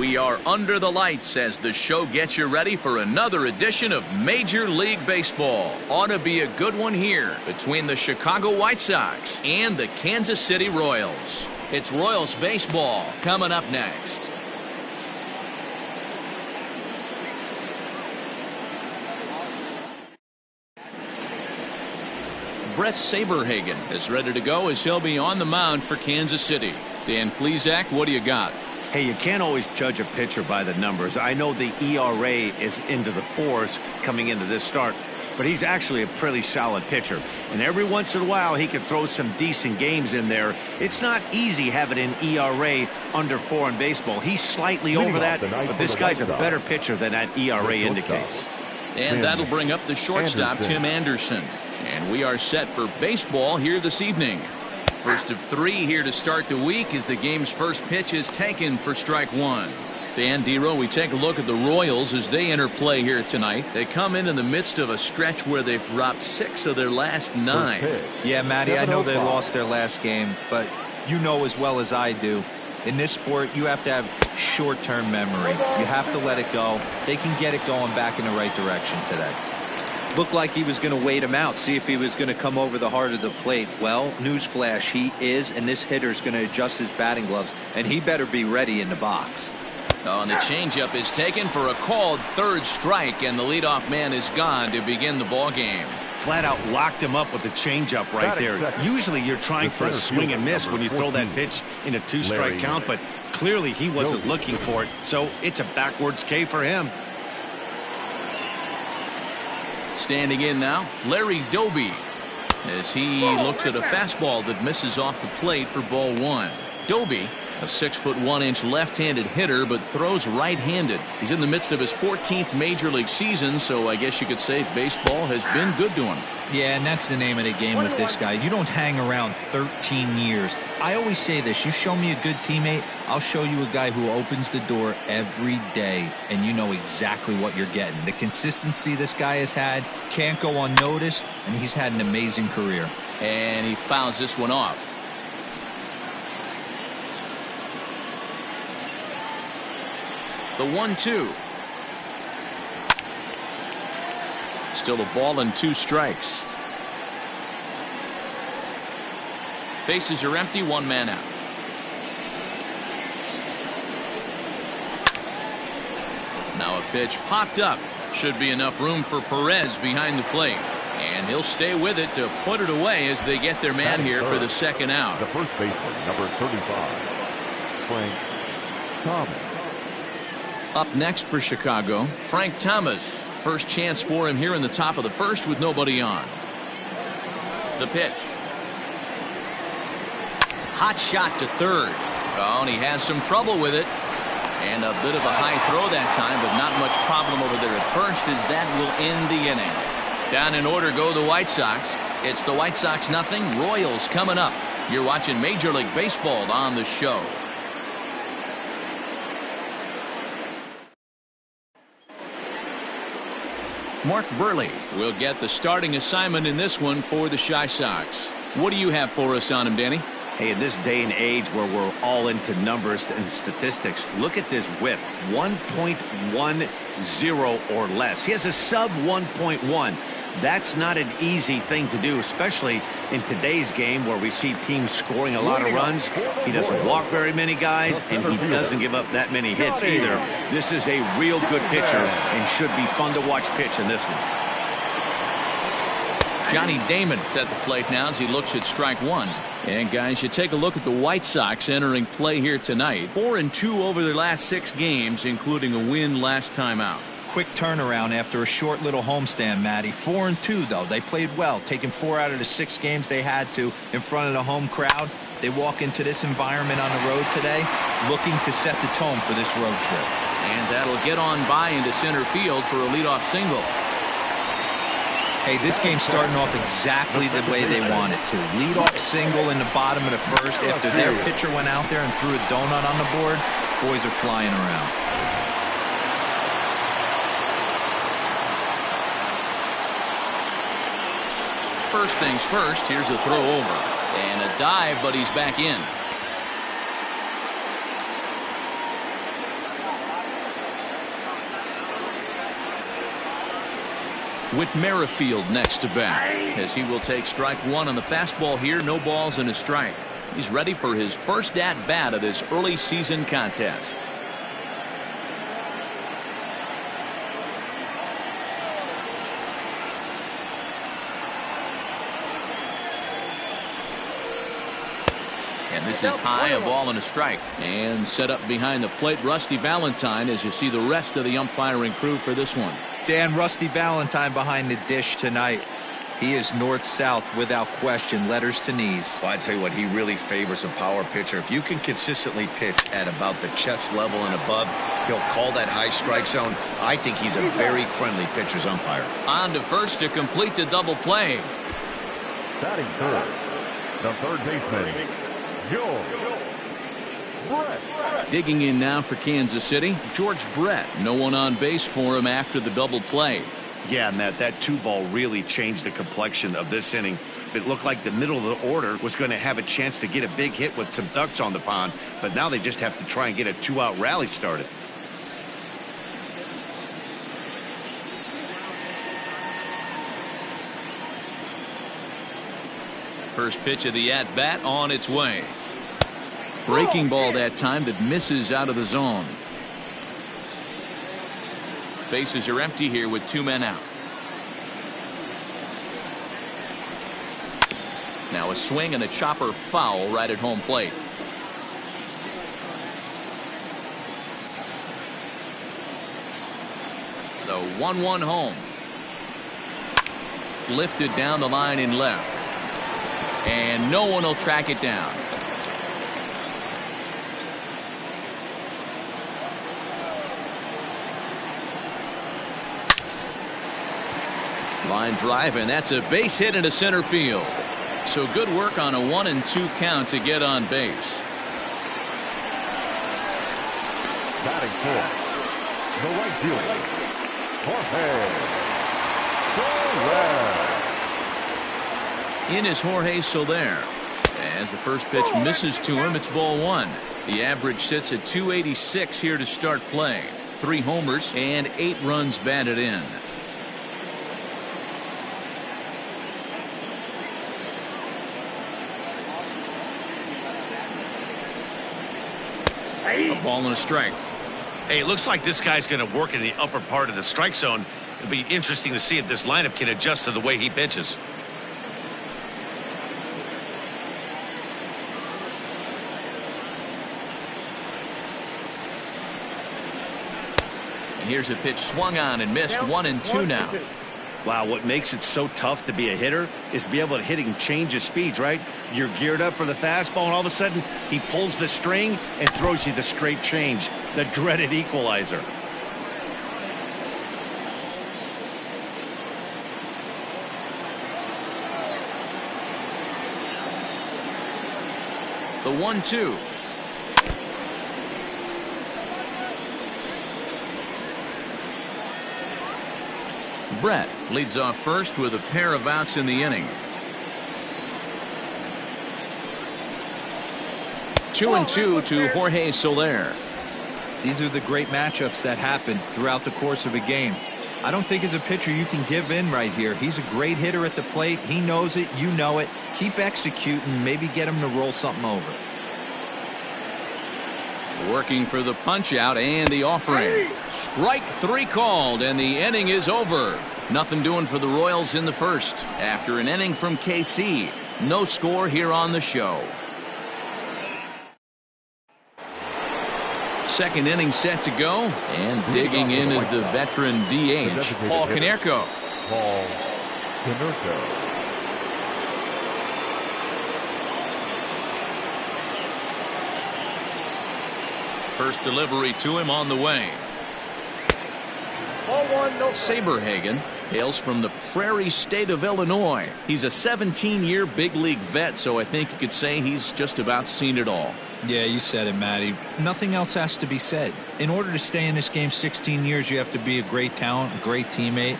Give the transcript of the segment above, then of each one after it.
We are under the lights as the show gets you ready for another edition of Major League Baseball. Ought to be a good one here between the Chicago White Sox and the Kansas City Royals. It's Royals baseball coming up next. Brett Saberhagen is ready to go as he'll be on the mound for Kansas City. Dan Plesac, what do you got? Hey, you can't always judge a pitcher by the numbers. I know the ERA is into the 4s coming into this start, but he's actually a pretty solid pitcher. And every once in a while, he can throw some decent games in there. It's not easy having an ERA under 4 in baseball. He's slightly over that, but this guy's a better pitcher than that ERA indicates. And that'll bring up the shortstop, Tim Anderson. And we are set for baseball here this evening. First of 3 here to start the week as the game's first pitch is taken for strike 1. Dan Dero, we take a look at the Royals as they enter play here tonight. They come in the midst of a stretch where they've dropped 6 of their last 9. Yeah, Matty, I know they lost their last game, but you know as well as I do, in this sport, you have to have short-term memory. You have to let it go. They can get it going back in the right direction today. Looked like he was going to wait him out, see if he was going to come over the heart of the plate. Well, newsflash, he is, and this hitter's going to adjust his batting gloves, and he better be ready in the box. Oh, and the changeup is taken for a called 3rd strike, and the leadoff man is gone to begin the ball game. Flat out locked him up with the changeup right there. Usually you're trying for a swing and miss when you throw that pitch in a 2-strike count, but clearly he wasn't looking for it, so it's a backwards K for him. Standing in now, Larry Doby, as he looks at a fastball that misses off the plate for ball 1. Doby, a 6'1" left-handed hitter, but throws right-handed. He's in the midst of his 14th major league season, so I guess you could say baseball has been good to him. Yeah, and that's the name of the game with this guy. You don't hang around 13 years. I always say this, you show me a good teammate, I'll show you a guy who opens the door every day, and you know exactly what you're getting. The consistency this guy has had can't go unnoticed, and he's had an amazing career. And he fouls this one off. The 1-2. Still a ball and 2 strikes. Bases are empty, 1 man out. Now a pitch popped up. Should be enough room for Perez behind the plate. And he'll stay with it to put it away as they get their man here for the 2nd out. The first baseman, number 35, Frank Thomas. Up next for Chicago, Frank Thomas. First chance for him here in the top of the 1st with nobody on. The pitch. Hot shot to 3rd. Oh, and he has some trouble with it. And a bit of a high throw that time, but not much problem over there at 1st as that will end the inning. Down in order go the White Sox. It's the White Sox nothing, Royals coming up. You're watching Major League Baseball on the show. Mark Burley will get the starting assignment in this one for the Chi Sox. What do you have for us on him, Danny? Hey, in this day and age where we're all into numbers and statistics, look at this whip, 1.10 or less. He has a sub 1.1. That's not an easy thing to do, especially in today's game where we see teams scoring a lot of runs. He doesn't walk very many guys, and he doesn't give up that many hits either. This is a real good pitcher and should be fun to watch pitch in this one. Johnny Damon is at the plate now as he looks at strike 1. And guys, you take a look at the White Sox entering play here tonight. 4-2 over their last 6 games, including a win last time out. Quick turnaround after a short little homestand, Matty. 4-2 though. They played well, taking 4 out of the 6 games they had to in front of the home crowd. They walk into this environment on the road today looking to set the tone for this road trip. And that'll get on by into center field for a leadoff single. Hey, this game's starting off exactly the way they want it to. Leadoff single in the bottom of the 1st after their pitcher went out there and threw a donut on the board. Boys are flying around. First things first, here's a throw over. And a dive, but he's back in. With Merrifield next to bat, as he will take strike one on the fastball here. No balls and a strike. He's ready for his first at bat of this early season contest. And this is high, a ball and a strike. And set up behind the plate, Rusty Valentine, as you see the rest of the umpiring crew for this one. Dan, Rusty Valentine behind the dish tonight. He is north-south without question, letters to knees. Well, I tell you what, he really favors a power pitcher. If you can consistently pitch at about the chest level and above, he'll call that high strike zone. I think he's a very friendly pitcher's umpire. On to first to complete the double play. Batting third, the third baseman, George Brett. Digging in now for Kansas City, George Brett. No one on base for him after the double play. Yeah, Matt, that 2-ball really changed the complexion of this inning. It looked like the middle of the order was going to have a chance to get a big hit with some ducks on the pond, but now they just have to try and get a 2-out rally started. First pitch of the at-bat on its way. Breaking ball that time that misses out of the zone. Bases are empty here with 2 men out. Now a swing and a chopper foul right at home plate. The 1-1 home. Lifted down the line in left. And no one will track it down. Line drive, and that's a base hit into center field. So good work on a 1-2 count to get on base. Batting fourth, the right fielder, Jorge Soler. In is Jorge Soler. As the first pitch misses to him, it's ball 1. The average sits at 286 here to start play. 3 homers and 8 runs batted in. A ball and a strike. Hey, it looks like this guy's going to work in the upper part of the strike zone. It'll be interesting to see if this lineup can adjust to the way he pitches. And here's a pitch swung on and missed. 1-2 now. Wow, what makes it so tough to be a hitter is to be able to hit and change of speeds, right? You're geared up for the fastball, and all of a sudden he pulls the string and throws you the straight change, the dreaded equalizer. The 1-2. Brett leads off first with a pair of outs in the inning. 2-2 to Jorge Soler. These are the great matchups that happen throughout the course of a game. I don't think as a pitcher you can give in right here. He's a great hitter at the plate. He knows it. You know it. Keep executing. Maybe get him to roll something over. Working for the punch out and the offering. Strike 3 called, and the inning is over. Nothing doing for the Royals in the first. After an inning from KC, no score here on the show. Second inning set to go, and digging in is the veteran DH, Paul Kanerko. Paul Kanerko. First delivery to him on the way. Saberhagen hails from the Prairie State of Illinois. He's a 17-year big league vet, so I think you could say he's just about seen it all. Yeah, you said it, Matty. Nothing else has to be said. In order to stay in this game 16 years, you have to be a great talent, a great teammate,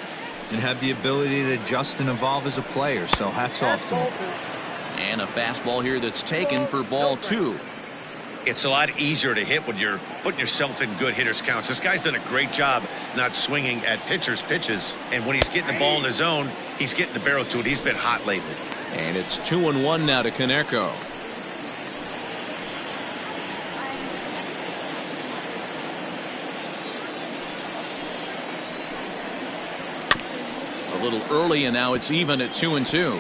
and have the ability to adjust and evolve as a player. So hats off to him. And a fastball here that's taken for ball 2. It's a lot easier to hit when you're putting yourself in good hitter's counts. This guy's done a great job not swinging at pitchers' pitches. And when he's getting the ball in his zone, he's getting the barrel to it. He's been hot lately. And it's 2-1 now to Kanerko. A little early, and now it's even at 2-2.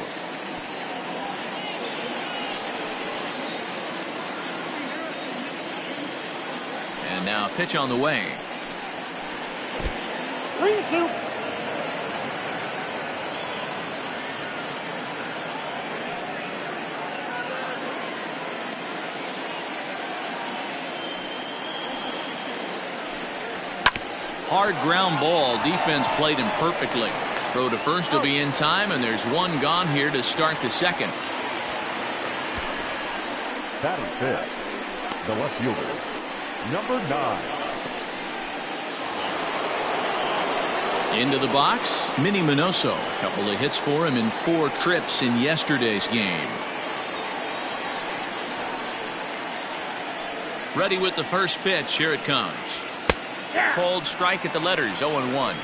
And now pitch on the way. 3-2. Hard ground ball. Defense played him perfectly. Throw to first will be in time, and there's one gone here to start the second. Batting fifth, the left fielder, number 9. Into the box, Minnie Minoso. A couple of hits for him in 4 trips in yesterday's game. Ready with the first pitch. Here it comes. Cold strike at the letters, 0-1.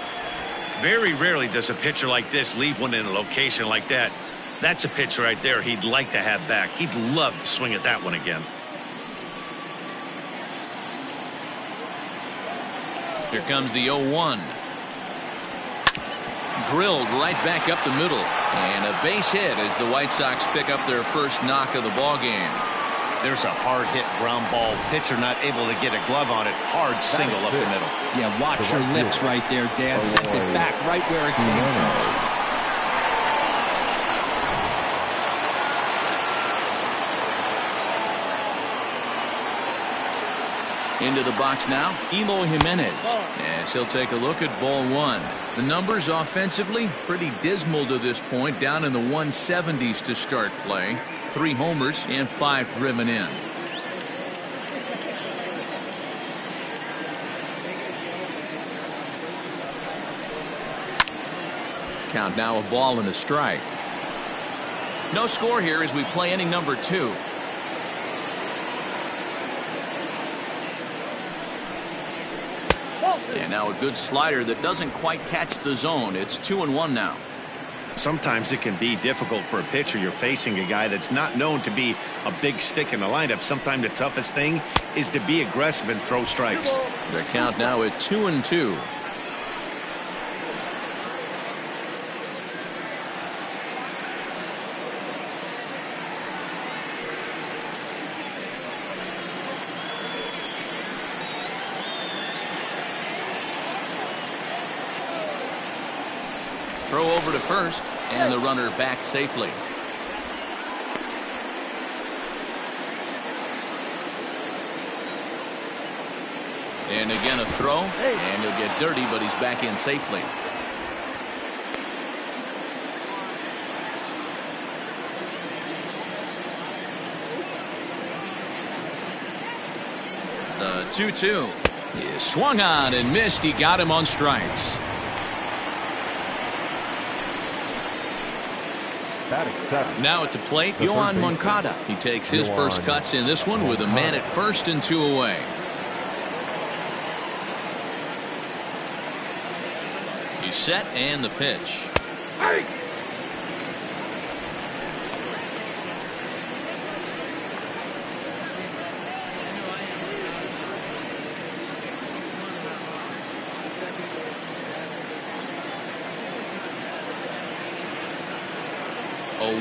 Very rarely does a pitcher like this leave one in a location like that. That's a pitch right there he'd like to have back. He'd love to swing at that one again. Here comes the 0-1. Drilled right back up the middle. And a base hit as the White Sox pick up their first knock of the ball game. There's a hard hit ground ball. Pitcher not able to get a glove on it. Hard single up the middle. Yeah, watch your lips right there, Dan. Sent it back right where it came from. Into the box now, Eloy Jimenez. Yes, he'll take a look at ball 1. The numbers offensively pretty dismal to this point, down in the 170s to start play. 3 homers and 5 driven in. Count now a ball and a strike. No score here as we play inning number 2. And now a good slider that doesn't quite catch the zone. It's 2-1 now. Sometimes it can be difficult for a pitcher. You're facing a guy that's not known to be a big stick in the lineup. Sometimes the toughest thing is to be aggressive and throw strikes. The count now at 2-2. Throw over to first, and the runner back safely. And again a throw, and he'll get dirty, but he's back in safely. The 2-2 is swung on and missed. He got him on strikes. Now at the plate, Yohan Moncada. He takes his first cuts in this one with a man at first and 2 away. He's set and the pitch. Hey.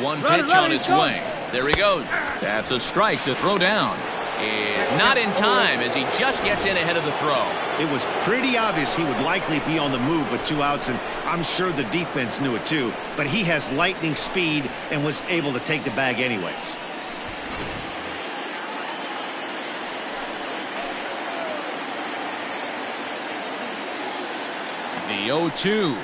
One pitch on its way. There he goes. That's a strike. The throw down is not in time as he just gets in ahead of the throw. It was pretty obvious he would likely be on the move with 2 outs, and I'm sure the defense knew it too, but he has lightning speed and was able to take the bag anyways. The 0-2.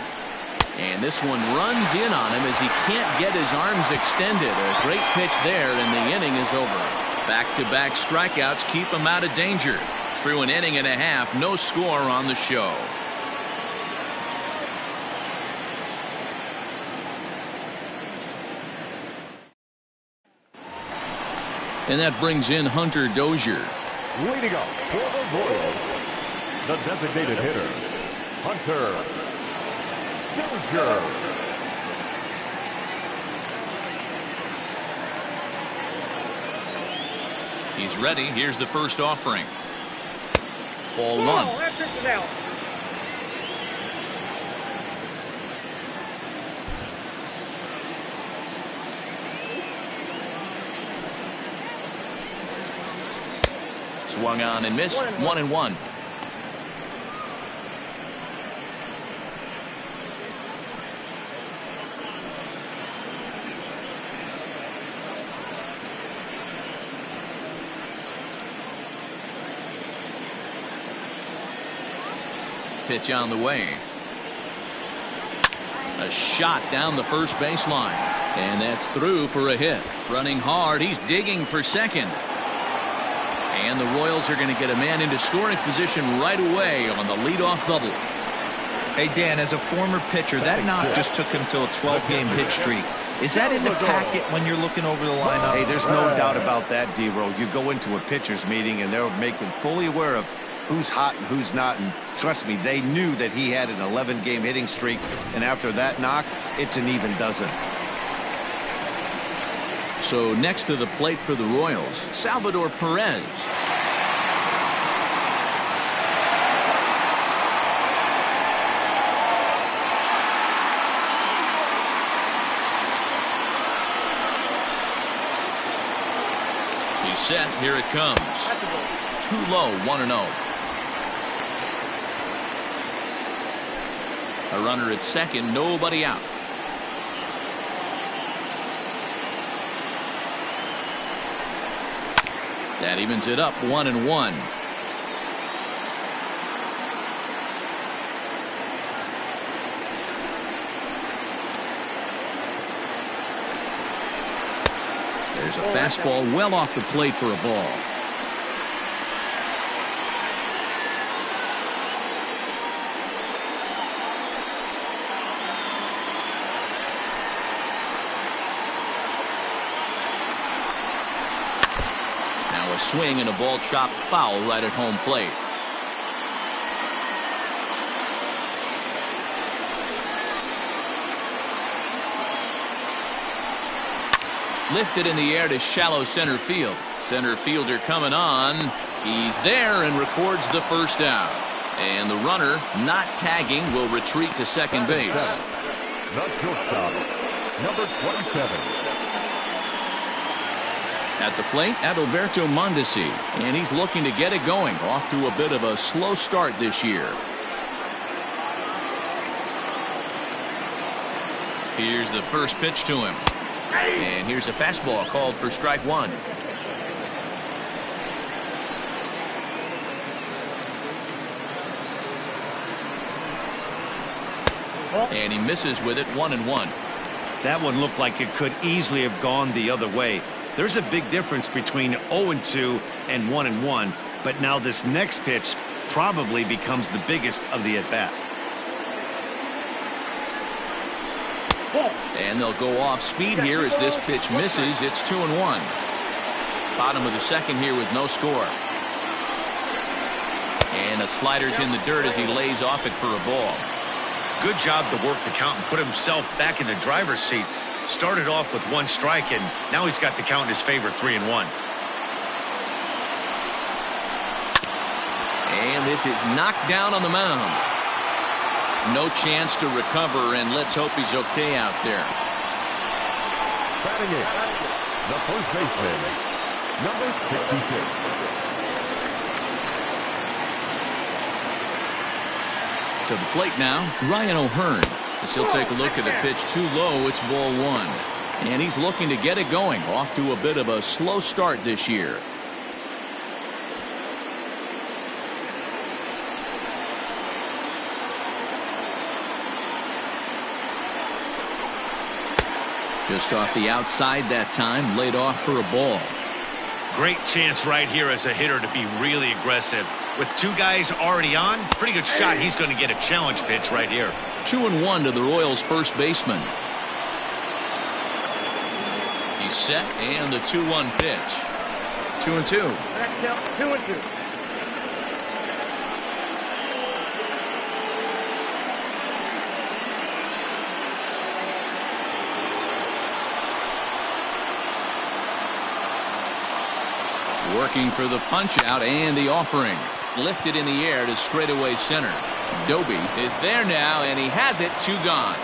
And this one runs in on him as he can't get his arms extended. A great pitch there, and the inning is over. Back-to-back strikeouts keep him out of danger. Through an inning and a half, no score on the show. And that brings in Hunter Dozier. Leading up for the Royals, the designated hitter, Hunter Dozier. He's ready. Here's the first offering. Ball one. Swung on and missed. 1-1. Pitch on the way. A shot down the first baseline. And that's through for a hit. Running hard. He's digging for second. And the Royals are going to get a man into scoring position right away on the leadoff double. Hey, Dan, as a former pitcher, that knock just took him to a 12-game hit streak. Is that in the packet when you're looking over the lineup? Hey, there's no doubt about that, D-Row. You go into a pitcher's meeting, and they're making fully aware of who's hot and who's not. And trust me, they knew that he had an 11-game hitting streak. And after that knock, it's an even dozen. So next to the plate for the Royals, Salvador Perez. He's set. Here it comes. Too low. 1-0. A runner at second. Nobody out. That evens it up. 1-1. There's a fastball well off the plate for a ball. Now a swing and a ball chopped foul right at home plate. Lifted in the air to shallow center field. Center fielder coming on. He's there and records the first out. And the runner, not tagging, will retreat to second base. The shortstop, number 27. At the plate, Adalberto Mondesi. And he's looking to get it going. Off to a bit of a slow start this year. Here's the first pitch to him. And here's a fastball called for strike one. And he misses with it. 1-1. That one looked like it could easily have gone the other way. There's a big difference between 0-2 and 1-1. But now this next pitch probably becomes the biggest of the at-bat. And they'll go off speed here as this pitch misses. It's 2-1. Bottom of the second here with no score. And a slider's in the dirt as he lays off it for a ball. Good job to work the count and put himself back in the driver's seat. Started off with one strike, and now he's got the count in his favor, 3-1. And this is knocked down on the mound. No chance to recover, and let's hope he's okay out there. Batting in, the first baseman, number 66. To the plate now, Ryan O'Hearn. As he'll take a look at a pitch too low, it's ball one. And he's looking to get it going. Off to a bit of a slow start this year. Just off the outside that time, laid off for a ball. Great chance right here as a hitter to be really aggressive. With two guys already on, pretty good shot. He's going to get a challenge pitch right here. 2-1 to the Royals' first baseman. He's set, and the 2-1 pitch. 2-2. That count 2-2. Working for the punch out and the offering. Lifted in the air to straightaway center. Doby is there now, and he has it. 2 gone.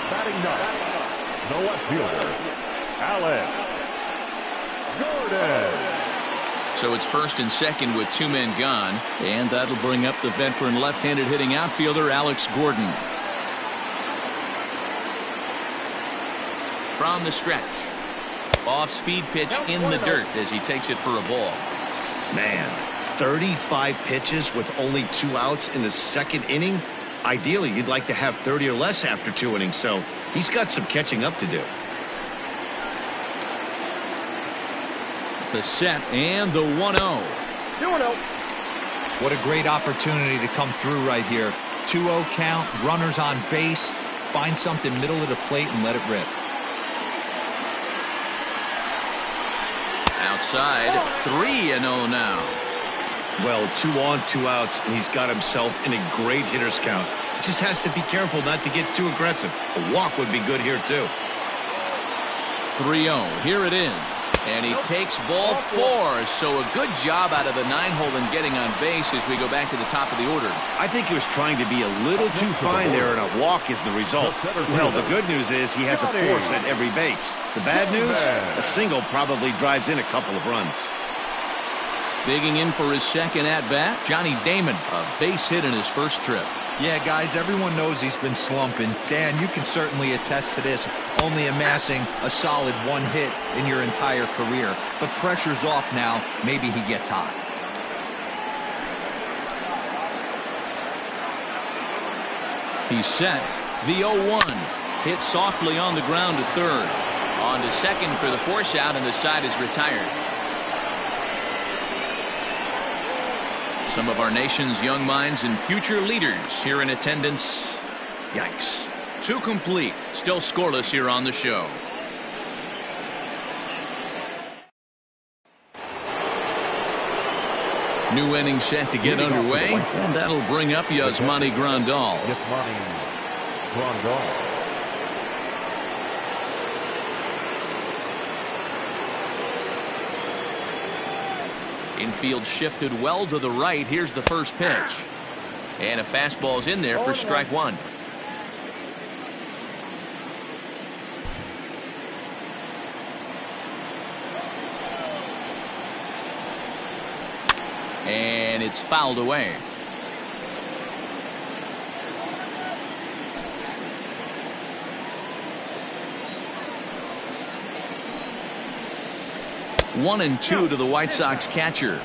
Batting ninth, the left fielder, Alex Gordon. So it's first and second with 2 men gone, and that'll bring up the veteran left-handed hitting outfielder Alex Gordon. From the stretch. Off-speed pitch in the dirt as he takes it for a ball. Man, 35 pitches with only 2 outs in the second inning. Ideally, you'd like to have 30 or less after 2 innings, so he's got some catching up to do. The set and the 1-0. 2-0. What a great opportunity to come through right here. 2-0 count, runners on base. Find something middle of the plate and let it rip. Outside, 3-0 now. Well, 2 on, 2 outs, and he's got himself in a great hitter's count. He just has to be careful not to get too aggressive. A walk would be good here, too. 3-0. Here it is. And he takes ball 4. So a good job out of the 9-hole in getting on base as we go back to the top of the order. I think he was trying to be a little too fine there, and a walk is the result. Well, the good news is he has a force at every base. The bad news? A single probably drives in a couple of runs. Digging in for his second at-bat, Johnny Damon, a base hit in his first trip. Yeah, guys, everyone knows he's been slumping. Dan, you can certainly attest to this, only amassing a solid 1 hit in your entire career. But pressure's off now. Maybe he gets hot. He's set. The 0-1. Hit softly on the ground to third. On to second for the force out, and the side is retired. Some of our nation's young minds and future leaders here in attendance. Yikes. 2 complete. Still scoreless here on the show. New inning set to get underway, and that'll bring up Yasmani Grandal. Yasmani Grandal. Infield shifted well to the right. Here's the first pitch. And a fastball's in there for strike 1. And it's fouled away. One and 2 to the White Sox catcher.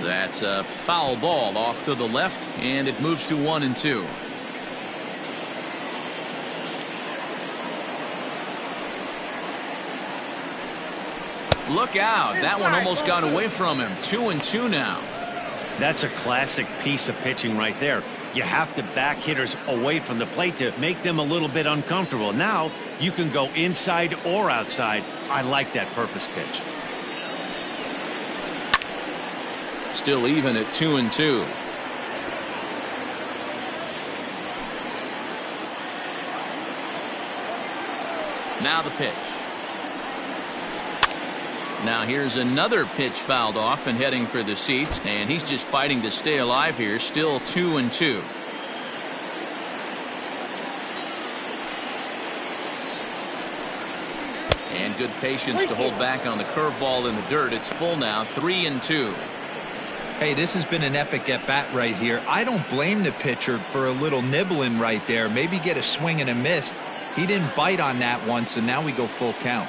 That's a foul ball off to the left, and it moves to 1 and 2. Look out. That one almost got away from him. 2 and 2 now. That's a classic piece of pitching right there. You have to back hitters away from the plate to make them a little bit uncomfortable. Now you can go inside or outside. I like that purpose pitch. Still even at 2 and 2. Now the pitch. Now here's another pitch fouled off and heading for the seats, and he's just fighting to stay alive here. Still 2 and 2. And good patience to hold back on the curveball in the dirt. It's full now. 3 and 2. Hey, this has been an epic at-bat right here. I don't blame the pitcher for a little nibbling right there. Maybe get a swing and a miss. He didn't bite on that one, so now we go full count.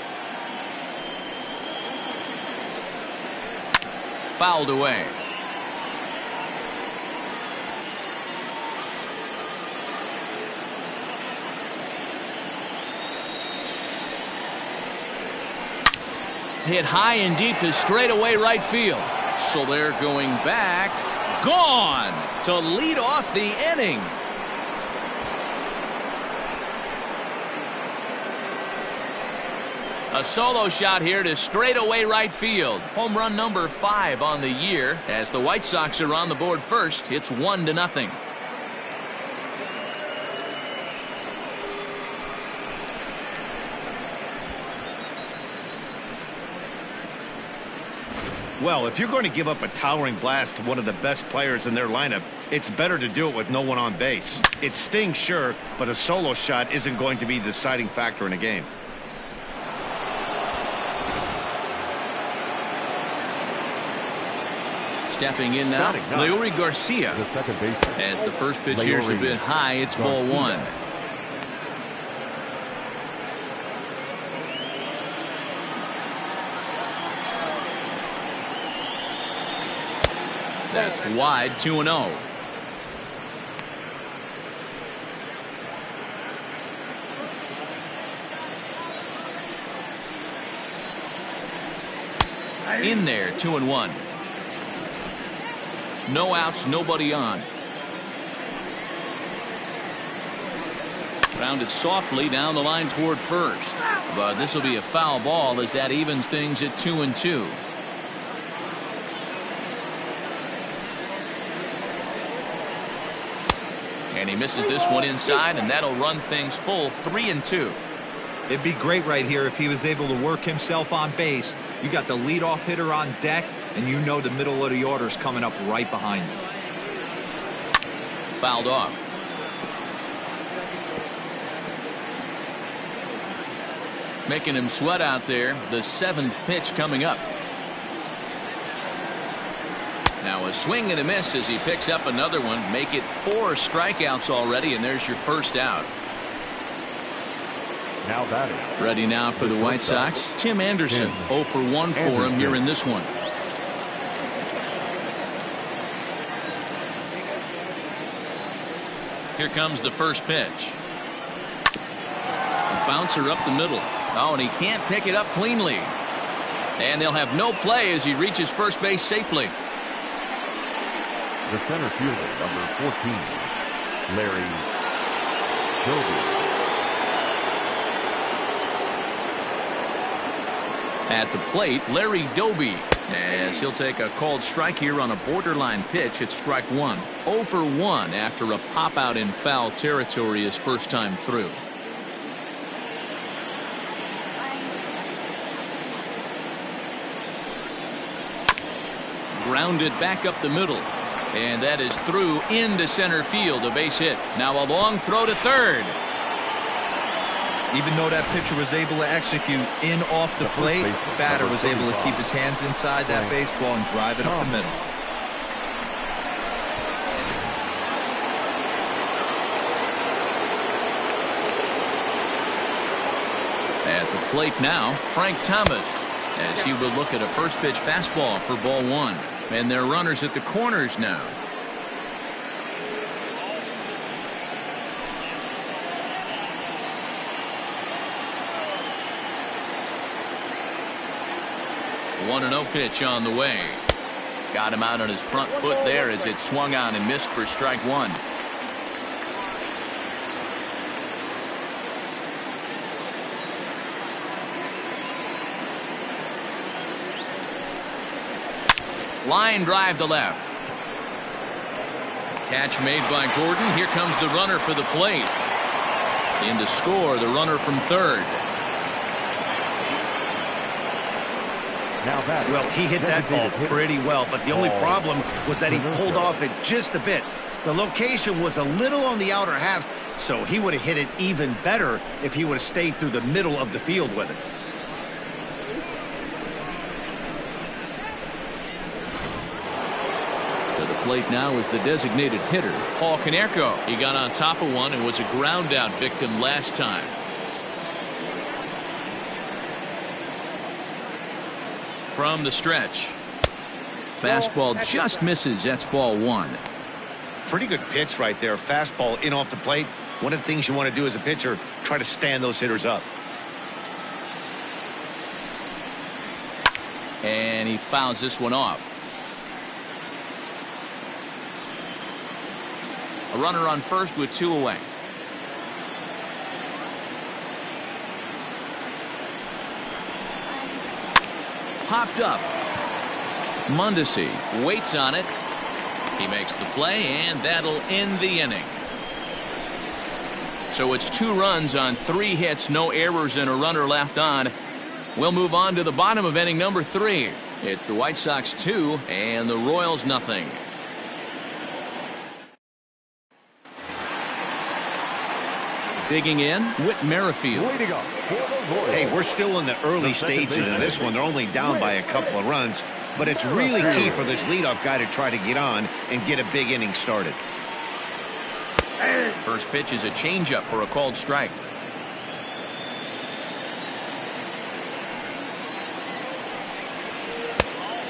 Fouled away. Hit high and deep to straightaway right field. So they're going back. Gone to lead off the inning. A solo shot here to straightaway right field. Home run number 5 on the year. As the White Sox are on the board first, it's 1-0. Well, if you're going to give up a towering blast to one of the best players in their lineup, it's better to do it with no one on base. It stings, sure, but a solo shot isn't going to be the deciding factor in a game. Stepping in now, Leury Garcia. The second baseman. As the first pitch here is a bit high, it's ball 1. That's wide, 2-0. In there, 2-1. No outs, nobody on. Grounded softly down the line toward first. But this will be a foul ball as that evens things at 2-2. And he misses this one inside, and that'll run things full 3-2. It'd be great right here if he was able to work himself on base. You got the leadoff hitter on deck, and you know the middle of the order's coming up right behind him. Fouled off. Making him sweat out there. The 7th pitch coming up. Now a swing and a miss as he picks up another one. Make it 4 strikeouts already, and there's your first out. Now batting. Ready now for the White Sox. Tim Anderson. 0 for 1 for him here in this one. Here comes the first pitch. A bouncer up the middle. Oh, and he can't pick it up cleanly. And they'll have no play as he reaches first base safely. The center fielder, number 14, Larry Dozier. At the plate, Larry Dozier, as he'll take a called strike here on a borderline pitch at strike 1. 0 for 1 after a pop out in foul territory his first time through. Grounded back up the middle. And that is through into center field, a base hit. Now a long throw to third. Even though that pitcher was able to execute in off the plate, batter was able to keep his hands inside that baseball and drive it up the middle. At the plate now, Frank Thomas, as he will look at a first pitch fastball for ball 1. And they're runners at the corners now. The 1-0 pitch on the way. Got him out on his front foot there as it swung on and missed for strike 1. Line drive to left. Catch made by Gordon. Here comes the runner for the plate. In to score, the runner from third. Now batting. Well, he hit that ball pretty well, but the only problem was that he pulled off it just a bit. The location was a little on the outer half, so he would have hit it even better if he would have stayed through the middle of the field with it. Plate now is the designated hitter, Paul Kanerko. He got on top of one and was a ground out victim last time. From the stretch. Fastball just misses. That's ball 1. Pretty good pitch right there. Fastball in off the plate. One of the things you want to do as a pitcher, try to stand those hitters up. And he fouls this one off. A runner on first with 2 away. Popped up. Mondesi waits on it. He makes the play, and that'll end the inning. So it's 2 runs on 3 hits, no errors, and a runner left on. We'll move on to the bottom of inning number 3. It's the White Sox 2 and the Royals nothing. Digging in, Whit Merrifield. Hey, we're still in the early stages of this one. They're only down by a couple of runs, but it's really key for this leadoff guy to try to get on and get a big inning started. First pitch is a changeup for a called strike.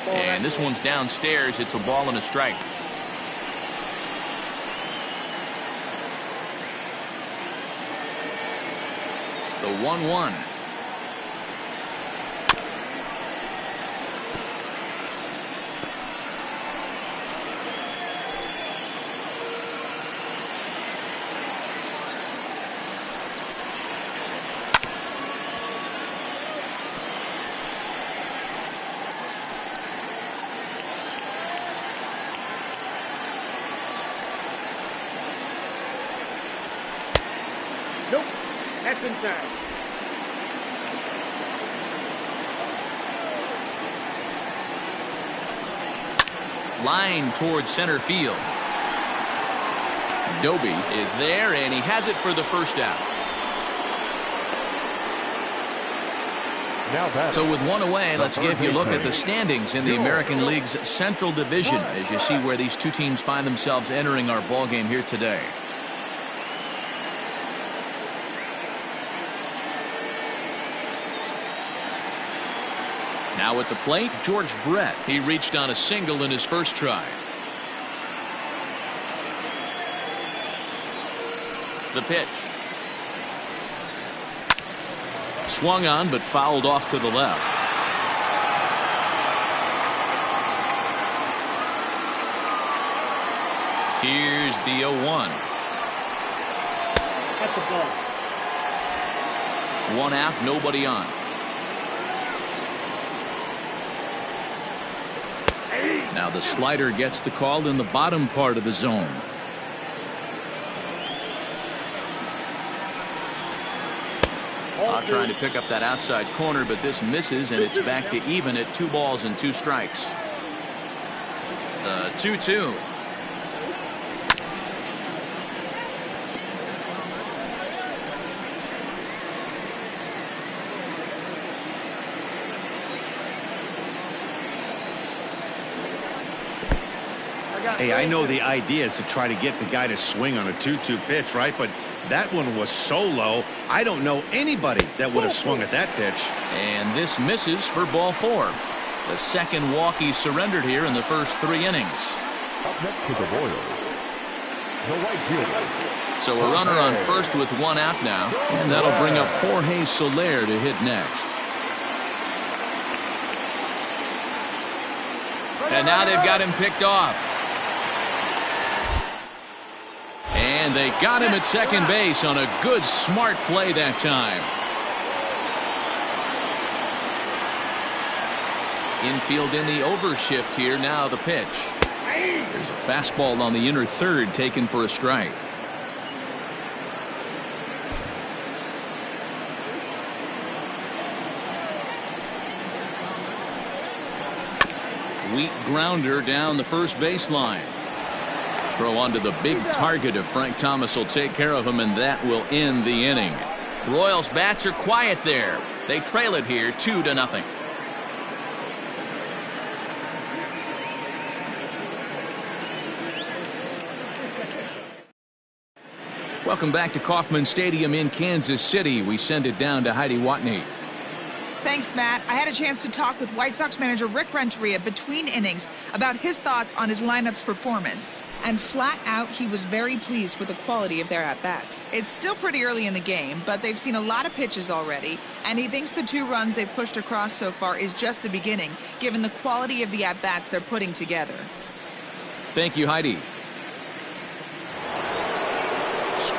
And this one's downstairs. It's a ball and a strike. The 1-1. Nope. That's inside. Line towards center field. Doby is there, and he has it for the first out. So with 1 away, let's give you a look at the standings in the American League's Central Division as you see where these 2 teams find themselves entering our ball game here today. Now at the plate, George Brett. He reached on a single in his first try. The pitch. Swung on but fouled off to the left. Here's the 0-1. That's the ball. 1 out, nobody on. Now the slider gets the call in the bottom part of the zone. Trying to pick up that outside corner, but this misses, and it's back to even at 2 balls and 2 strikes. The 2-2. Hey, I know the idea is to try to get the guy to swing on a 2-2 pitch, right? But that one was so low, I don't know anybody that would have swung at that pitch. And this misses for ball 4. The second walk he surrendered here in the first 3 innings. Up next to the Royals, the right fielder. So a runner on first with 1 out now, and that'll bring up Jorge Soler to hit next. And now they've got him picked off. And they got him at second base on a good, smart play that time. Infield in the overshift here. Now the pitch. There's a fastball on the inner third taken for a strike. Weak grounder down the first baseline. Throw onto the big target if Frank Thomas will take care of him, and that will end the inning. Royals bats are quiet there. They trail it here 2-0. Welcome back to Kauffman Stadium in Kansas City. We send it down to Heidi Watney. Thanks, Matt. I had a chance to talk with White Sox manager Rick Renteria between innings about his thoughts on his lineup's performance. And flat out, he was very pleased with the quality of their at-bats. It's still pretty early in the game, but they've seen a lot of pitches already, and he thinks the 2 runs they've pushed across so far is just the beginning, given the quality of the at-bats they're putting together. Thank you, Heidi.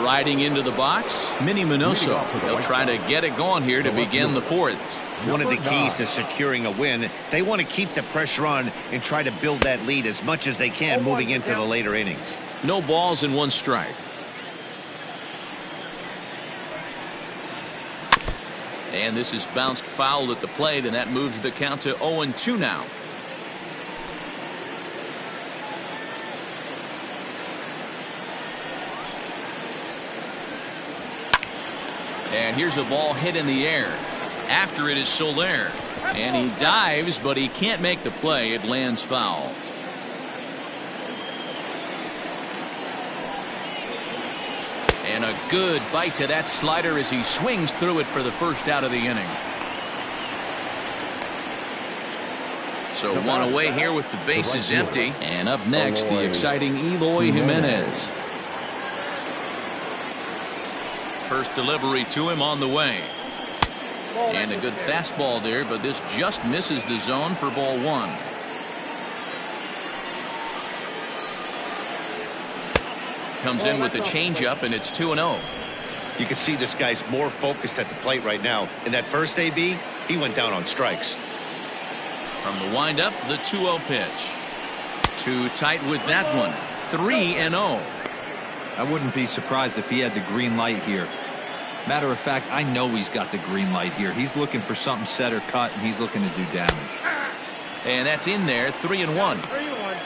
Riding into the box, Minnie Minoso. He'll try to get it going here to begin the fourth. One of the keys to securing a win, they want to keep the pressure on and try to build that lead as much as they can moving into the later innings. No balls and 1 strike. And this is bounced foul at the plate, and that moves the count to 0-2 now. And here's a ball hit in the air. After it is Soler. And he dives, but he can't make the play. It lands foul. And a good bite to that slider as he swings through it for the first out of the inning. So 1 away here with the bases empty. And up next, the exciting Eloy Jimenez. First delivery to him on the way. And a good fastball there, but this just misses the zone for ball 1. Comes in with the changeup, and it's 2-0. You can see this guy's more focused at the plate right now. In that first AB, he went down on strikes. From the windup, the 2-0 pitch. Too tight with that one. 3-0. I wouldn't be surprised if he had the green light here. Matter of fact, I know he's got the green light here. He's looking for something set or cut, and he's looking to do damage. And that's in there, 3-1. 3-1.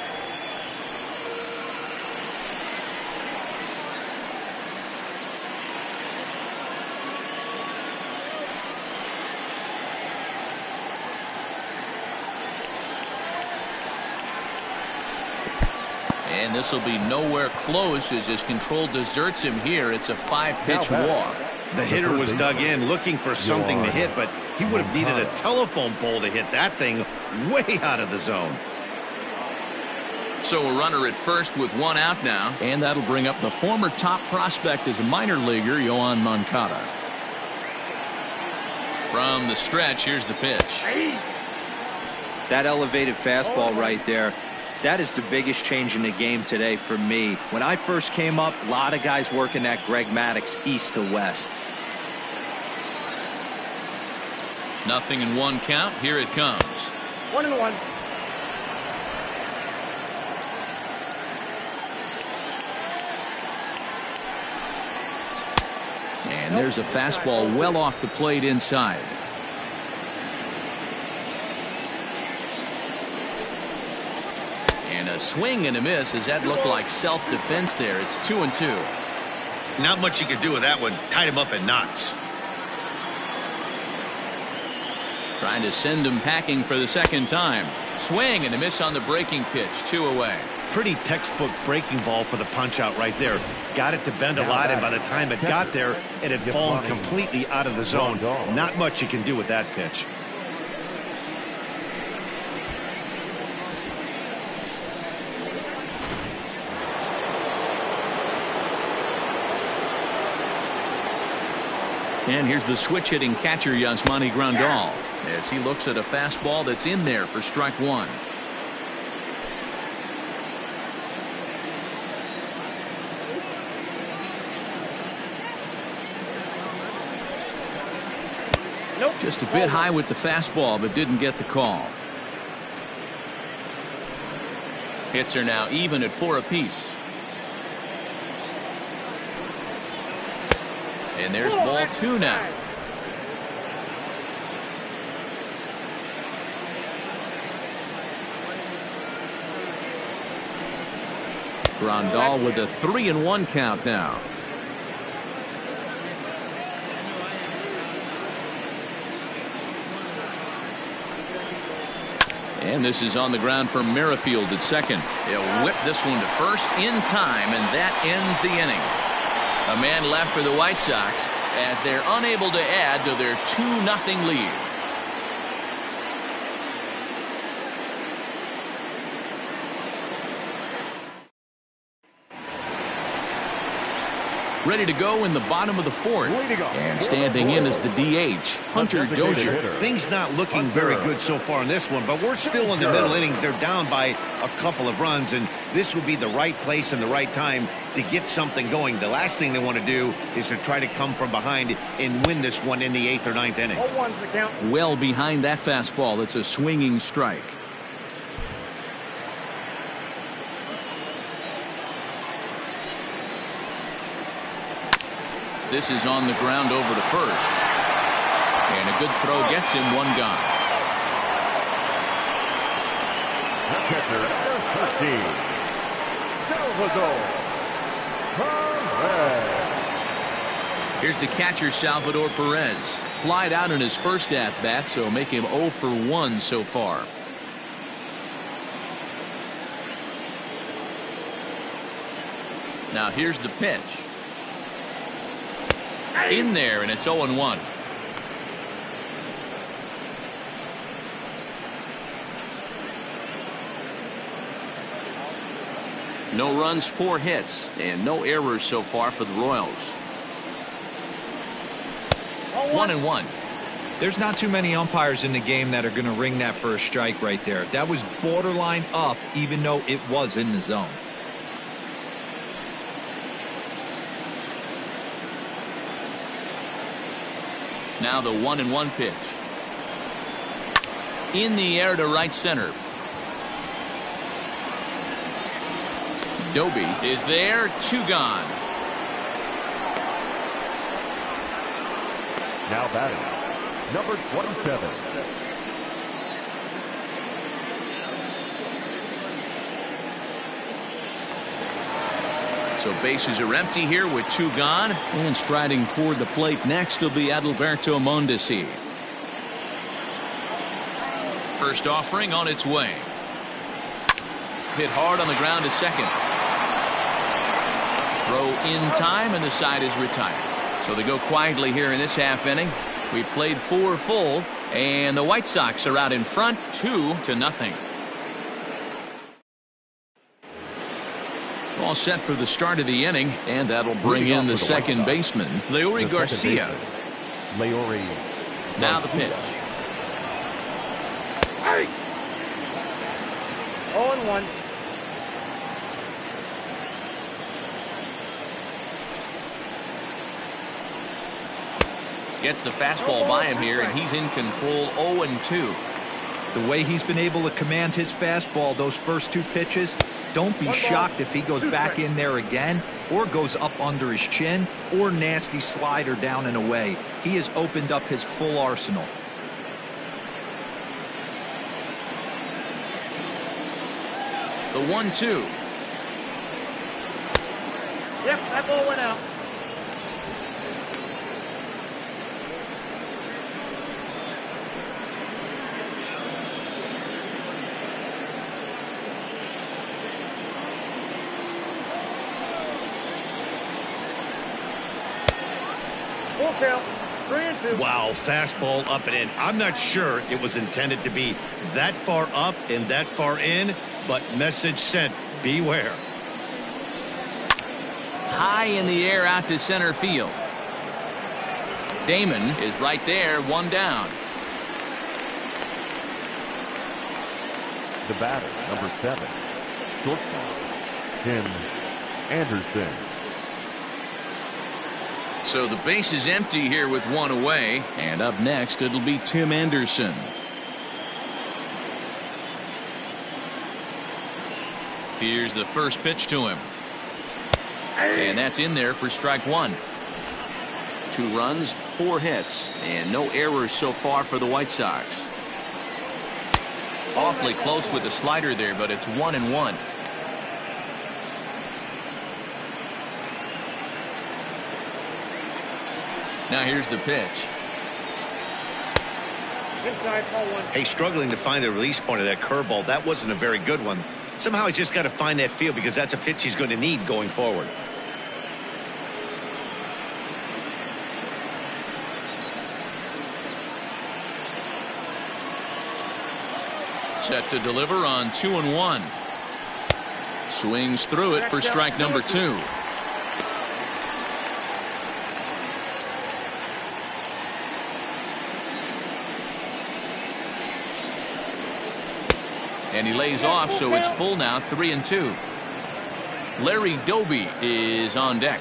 And this will be nowhere close as his control deserts him here. It's a 5-pitch walk. The hitter was dug in looking for something to hit, but he would have needed a telephone pole to hit that thing way out of the zone. So a runner at first with 1 out now. And that'll bring up the former top prospect as a minor leaguer, Yoan Moncada. From the stretch, here's the pitch. That elevated fastball right there, that is the biggest change in the game today for me. When I first came up, a lot of guys working that Greg Maddux east to west. 0-1 count. Here it comes. 1-1. And there's a fastball well off the plate inside. And a swing and a miss. Does that look like self-defense there? It's 2-2. Not much you could do with that one. Tied him up in knots. Trying to send him packing for the second time. Swing and a miss on the breaking pitch. 2 away. Pretty textbook breaking ball for the punch out right there. Got it to bend a lot, and by the time it got there, it had fallen completely out of the zone. Not much you can do with that pitch. And here's the switch hitting catcher Yasmani Grandal as he looks at a fastball that's in there for strike 1. Nope. Just a bit high with the fastball, but didn't get the call. Hits are now even at 4 apiece. And there's ball 2 now. Grandal with a 3-1 count now. And this is on the ground for Merrifield at second. He'll whip this one to first in time, and that ends the inning. A man left for the White Sox as they're unable to add to their 2-0 lead. Ready to go in the bottom of the fourth. And standing in is the DH, Hunter Dozier. Things not looking very good so far in this one, but we're still in the middle innings. They're down by a couple of runs, and this would be the right place and the right time to get something going. The last thing they want to do is to try to come from behind and win this one in the 8th or 9th inning. Well behind that fastball. It's a swinging strike. This is on the ground over to first. And a good throw gets him one gone. Catcher number 13, Salvador Perez. Here's the catcher, Salvador Perez. Flied out in his first at-bat, so make him 0 for 1 so far. Now here's the pitch. In there, and it's 0-1. No runs, 4 hits, and no errors so far for the Royals. 1-1. There's not too many umpires in the game that are going to ring that for a strike right there. That was borderline up, even though it was in the zone. Now the 1-1 pitch. In the air to right center. Doby is there, 2 gone. Now batting, number 27. So bases are empty here with 2 gone. And striding toward the plate next will be Adalberto Mondesi. First offering on its way. Hit hard on the ground to second. Throw in time, and the side is retired. So they go quietly here in this half inning. We played 4 full, and the White Sox are out in front 2-0. All set for the start of the inning, and that'll bring in the second baseman, Leury Garcia. Now the pitch. 0-1. Gets the fastball by him here, and he's in control. 0-2. The way he's been able to command his fastball those first 2 pitches, don't be shocked if he goes back in there again or goes up under his chin or nasty slider down and away. He has opened up his full arsenal. The 1-2. Yep, that ball went out. Full count. 3-2. Wow, fastball up and in. I'm not sure it was intended to be that far up and that far in, but message sent. Beware. High in the air out to center field. Damon is right there, 1 down. The batter, number 7, shortstop, Tim Anderson. So the base is empty here with 1 away, and up next it'll be Tim Anderson. Here's the first pitch to him, and that's in there for strike 1. 2 runs, 4 hits, and no errors so far for the White Sox. Awfully close with the slider there, but it's 1-1. Now here's the pitch. Inside, ball 1. Hey, struggling to find the release point of that curveball. That wasn't a very good one. Somehow he's just got to find that feel, because that's a pitch he's going to need going forward. Set to deliver on 2-1. Swings through it for strike number 2. And he lays off, so it's full now, 3-2. Larry Doby is on deck.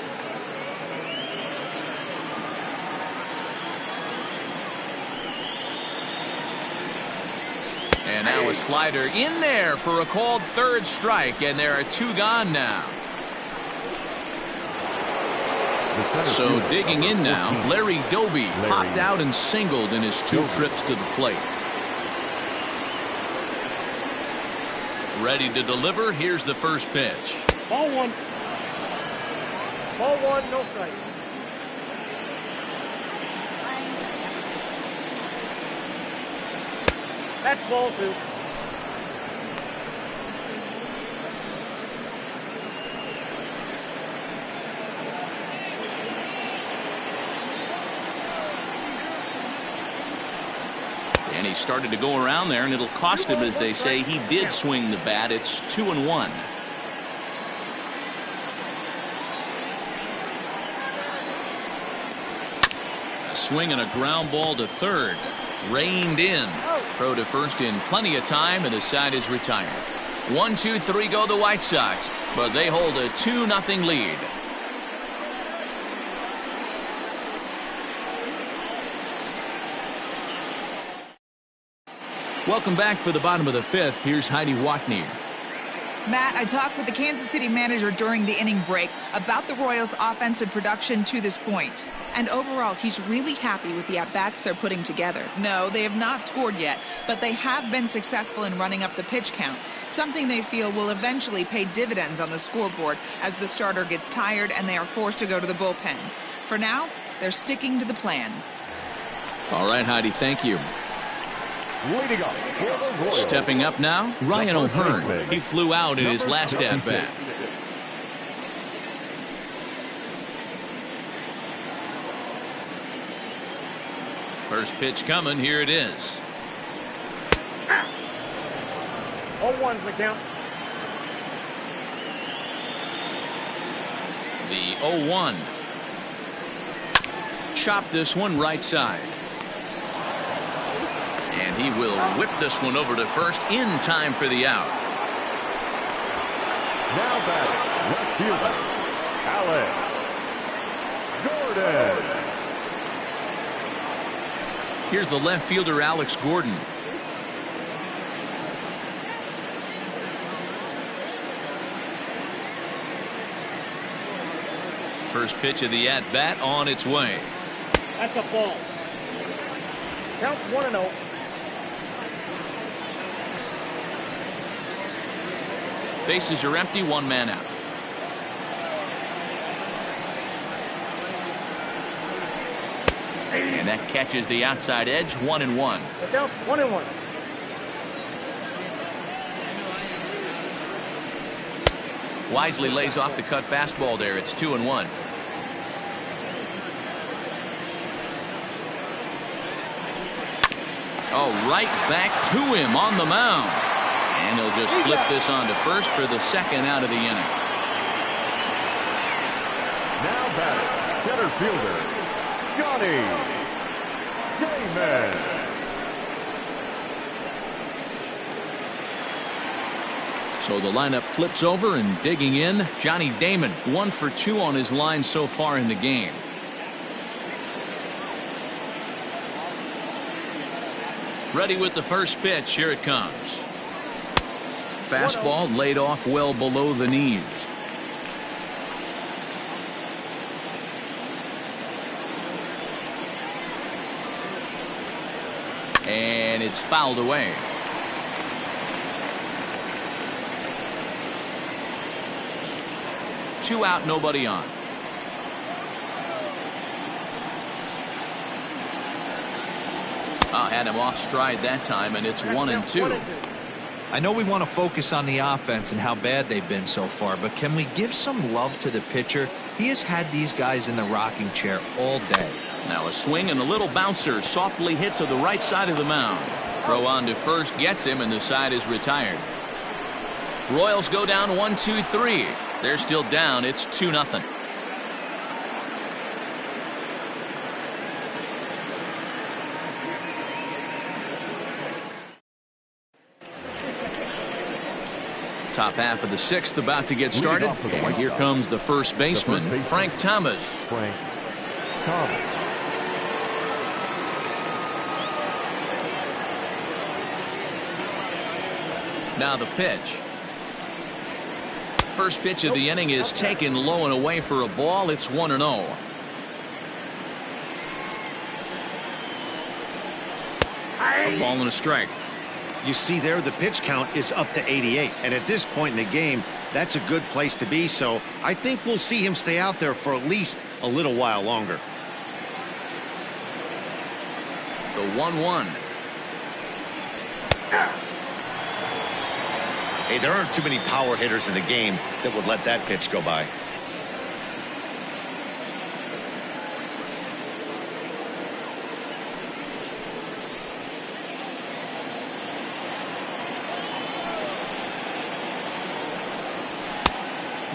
And now a slider in there for a called third strike, and there are 2 gone now. So digging in now, Larry Doby popped out and singled in his 2 trips to the plate. Ready to deliver. Here's the first pitch. Ball 1. Ball 1, no strike. That's ball 2. And he started to go around there, and it'll cost him, as they say. He did swing the bat. It's 2-1. A swing and a ground ball to third. Reined in. Throw to first in plenty of time, and the side is retired. 1-2-3 go the White Sox, but they hold a 2-0 lead. Welcome back for the bottom of the 5th. Here's Heidi Watney. Matt, I talked with the Kansas City manager during the inning break about the Royals' offensive production to this point. And overall, he's really happy with the at-bats they're putting together. No, they have not scored yet, but they have been successful in running up the pitch count, something they feel will eventually pay dividends on the scoreboard as the starter gets tired and they are forced to go to the bullpen. For now, they're sticking to the plan. All right, Heidi, thank you. Leading up for the Royals. Stepping up now, Ryan O'Hearn. He flew out in his last at-bat. First pitch coming. Here it is. 0-1's the count. The 0-1. Chop this one right side. And he will whip this one over to first in time for the out. Now batting, left fielder, Alex Gordon. Here's the left fielder, Alex Gordon. First pitch of the at-bat on its way. That's a ball. Count 1-0. Bases are empty, 1 man out. And that catches the outside edge, 1-1. The count 1-1. Wisely lays off the cut fastball there. It's 2-1. Oh, right back to him on the mound. And he'll just flip this on to first for the second out of the inning. Now batting, center fielder, Johnny Damon. So the lineup flips over, and digging in, Johnny Damon, 1 for 2 on his line so far in the game. Ready with the first pitch. Here it comes. Fastball laid off well below the knees. And it's fouled away. Two out, nobody on. Had him off stride that time, and it's 1-2. I know we want to focus on the offense and how bad they've been so far, but can we give some love to the pitcher? He has had these guys in the rocking chair all day. Now a swing and a little bouncer softly hit to the right side of the mound. Throw on to first gets him, and the side is retired. Royals go down 1-2-3. They're still down. It's 2-0. Top half of the sixth about to get started. And here comes the first baseman, Frank Thomas. Frank Thomas. Now the pitch. First pitch of the inning is taken low and away for a ball. It's 1-0. A ball and a strike. You see there, the pitch count is up to 88. And at this point in the game, that's a good place to be. So I think we'll see him stay out there for at least a little while longer. The 1-1. Hey, there aren't too many power hitters in the game that would let that pitch go by.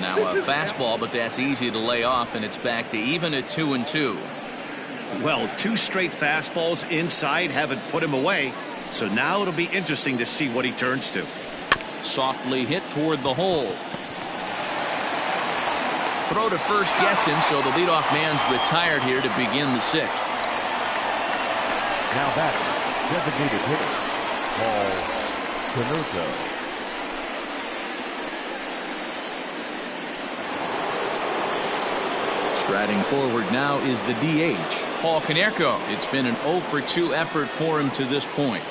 Now a fastball, but that's easy to lay off, and it's back to even at 2-2. Well, 2 straight fastballs inside haven't put him away. So now it'll be interesting to see what he turns to. Softly hit toward the hole. Throw to first gets him, so the leadoff man's retired here to begin the sixth. Now that designated hitter, Paul Kanerko. Striding forward now is the DH, Paul Kanerko. It's been an 0-for-2 effort for him to this point.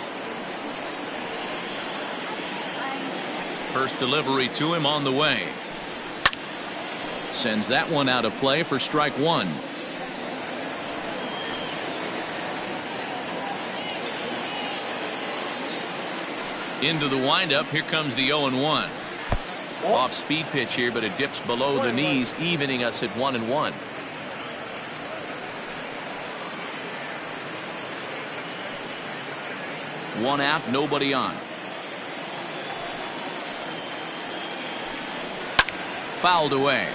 First delivery to him on the way. Sends that one out of play for strike one. Into the windup. Here comes the 0-1. Off speed pitch here, but it dips below the knees, evening us at 1-1. One out, nobody on. Fouled away.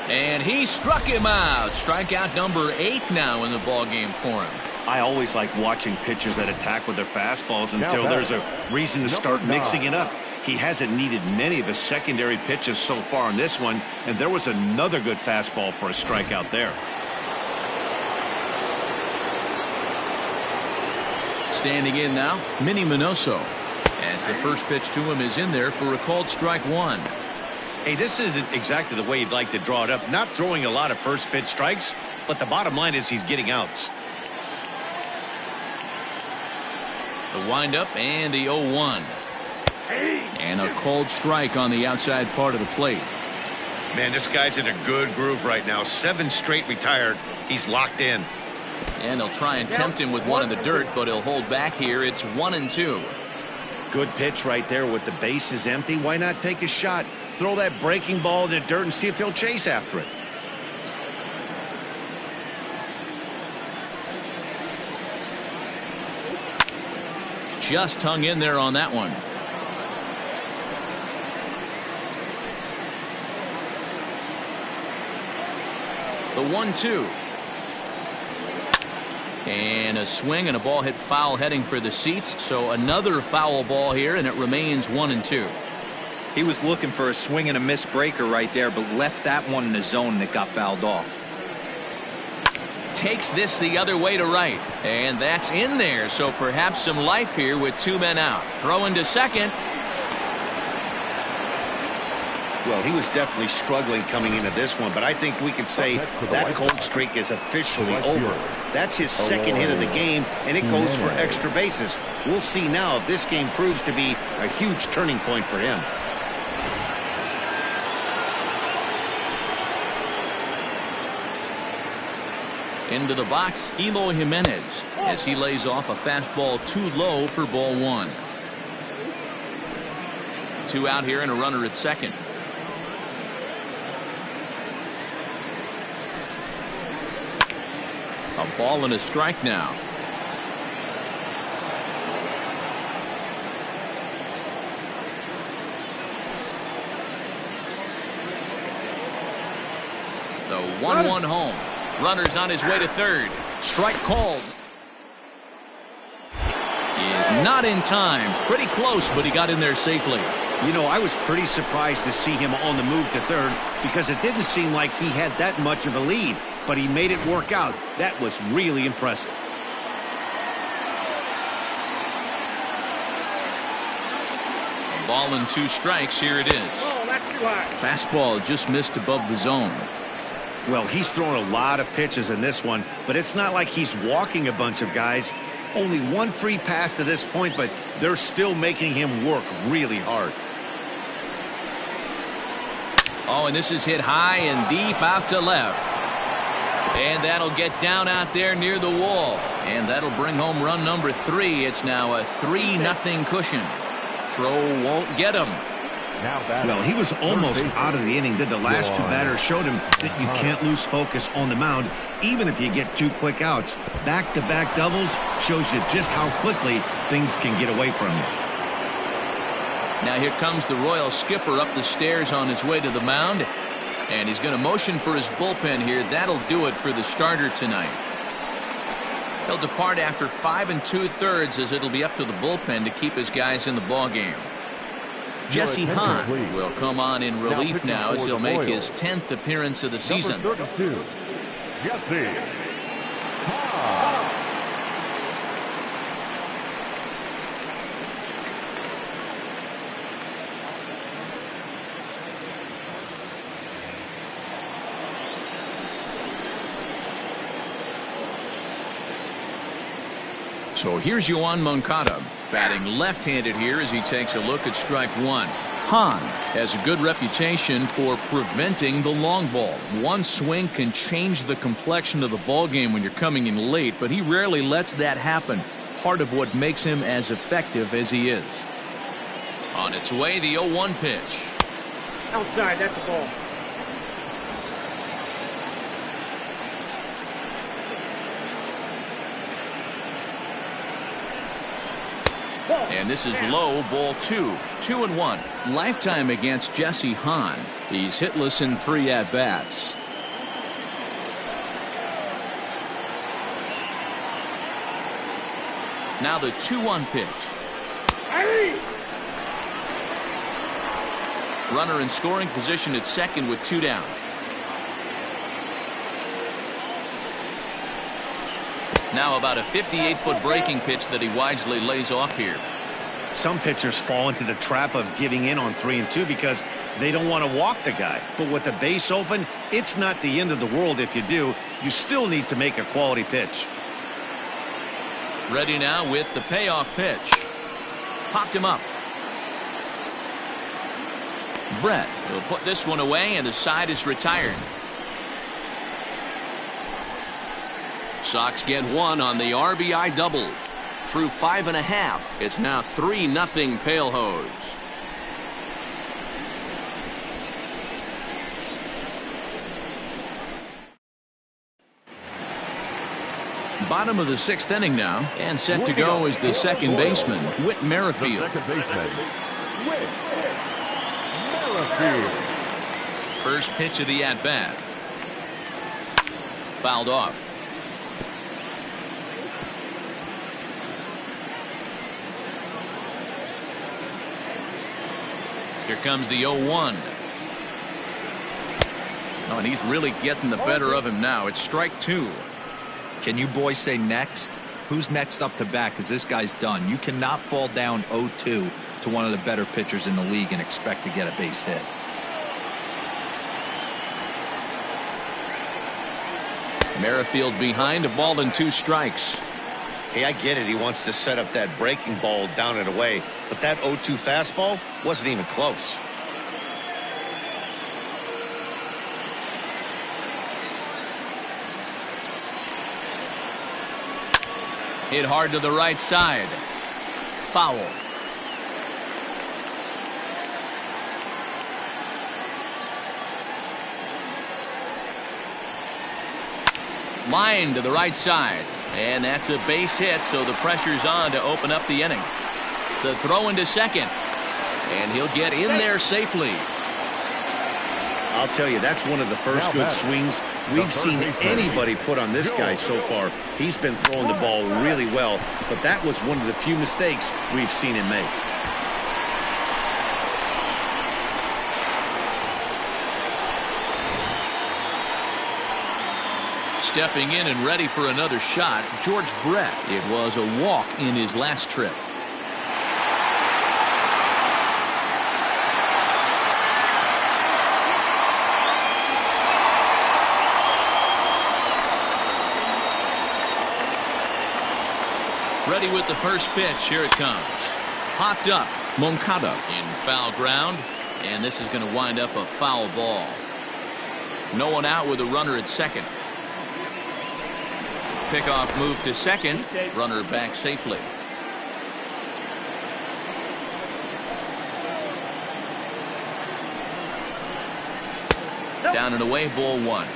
And he struck him out. Strikeout number 8 now in the ball game for him. I always like watching pitchers that attack with their fastballs until there's a reason to start mixing it up. He hasn't needed many of the secondary pitches so far in this one, and there was another good fastball for a strikeout there. Standing in now, Minnie Minoso, as the first pitch to him is in there for a called strike one. Hey, this isn't exactly the way you'd like to draw it up. Not throwing a lot of first pitch strikes, but the bottom line is he's getting outs. The windup and the 0-1. And a called strike on the outside part of the plate. Man, this guy's in a good groove right now. 7 straight retired. He's locked in. And they'll try and tempt him with one in the dirt, but he'll hold back here. It's 1-2. Good pitch right there with the bases empty. Why not take a shot? Throw that breaking ball in the dirt and see if he'll chase after it. Just hung in there on that one. The 1-2. And a swing and a ball hit foul heading for the seats. So another foul ball here, and it remains 1-2. He was looking for a swing and a miss breaker right there, but left that one in the zone that got fouled off. Takes this the other way to right, and that's in there. So perhaps some life here with 2 men out. Throw into second. Well, he was definitely struggling coming into this one, but I think we could say that cold streak is officially over. That's his second hit of the game, and it goes for extra bases. We'll see now if this game proves to be a huge turning point for him. Into the box, Eloy Jimenez, as he lays off a fastball too low for ball 1. 2 out here and a runner at second. A ball and a strike now. The 1-1 home. Runner's on his way to third. Strike called. He is not in time. Pretty close, but he got in there safely. You know, I was pretty surprised to see him on the move to third because it didn't seem like he had that much of a lead, but he made it work out. That was really impressive. A ball and 2 strikes. Here it is. Oh, that's too high. Fastball just missed above the zone. Well, he's thrown a lot of pitches in this one, but it's not like he's walking a bunch of guys. Only 1 free pass to this point, but they're still making him work really hard. Oh, and this is hit high and deep out to left. And that'll get down out there near the wall. And that'll bring home run number 3. It's now a 3-0 cushion. Throw won't get him. Well, he was almost out of the inning. The last 2 batters showed him that you can't lose focus on the mound, even if you get 2 quick outs. Back-to-back doubles shows you just how quickly things can get away from you. Now here comes the Royal skipper up the stairs on his way to the mound. And he's going to motion for his bullpen here. That'll do it for the starter tonight. He'll depart after 5 2/3 as it'll be up to the bullpen to keep his guys in the ballgame. Jesse Hahn will come on in relief now as he'll make his 10th appearance of the season. Number 32, Jesse Hahn. So here's Yoan Moncada batting left-handed here as he takes a look at strike 1. Hahn has a good reputation for preventing the long ball. One swing can change the complexion of the ball game when you're coming in late, but he rarely lets that happen. Part of what makes him as effective as he is. On its way, the 0-1 pitch. Outside, that's the ball. And this is low, ball 2. 2-1. Lifetime against Jesse Hahn. He's hitless in 3 at-bats. Now the 2-1 pitch. Runner in scoring position at second with 2 down. Now about a 58-foot breaking pitch that he wisely lays off here. Some pitchers fall into the trap of giving in on 3 and 2 because they don't want to walk the guy. But with the base open, it's not the end of the world if you do. You still need to make a quality pitch. Ready now with the payoff pitch. Popped him up. Brett will put this one away and the side is retired. Sox get 1 on the RBI double. Through 5.5, it's now 3-0 Pale Hose. Bottom of the 6th inning now, and set to go is the second baseman, Whit Merrifield. The second baseman, Whit Merrifield. First pitch of the at-bat. Fouled off. Here comes the 0-1. Oh, and he's really getting the better of him now. It's strike 2. Can you boys say next? Who's next up to bat? Because this guy's done. You cannot fall down 0-2 to one of the better pitchers in the league and expect to get a base hit. Merrifield behind, a ball and 2 strikes. Hey, I get it. He wants to set up that breaking ball down and away, but that 0-2 fastball wasn't even close. Hit hard to the right side. Foul. Line to the right side. And that's a base hit, so the pressure's on to open up the inning. The throw into second. And he'll get in there safely. I'll tell you, that's one of the first good swings we've seen anybody put on this guy so far. He's been throwing the ball really well, but that was one of the few mistakes we've seen him make. Stepping in and ready for another shot, George Brett. It was a walk in his last trip. Ready with the first pitch. Here it comes. Popped up. Moncada in foul ground. And this is going to wind up a foul ball. No one out with a runner at second. Pickoff move to second. Runner back safely. Down and away, ball one.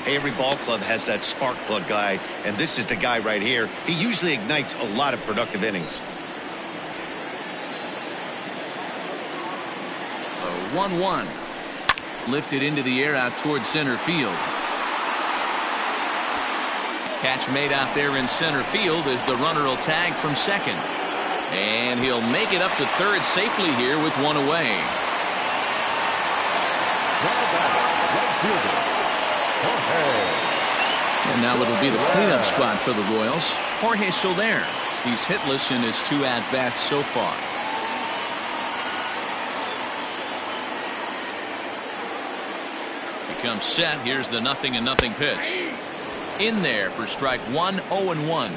Hey, every ball club has that spark plug guy, and this is the guy right here. He usually ignites a lot of productive innings. A 1-1. Lifted into the air out towards center field. Catch made out there in center field as the runner will tag from second. And he'll make it up to third safely here with one away. And now it'll be the cleanup spot for the Royals. Jorge Soler. He's hitless in his 2 at-bats so far. Becomes set. Here's the 0-0 pitch. In there for strike one, 0-1.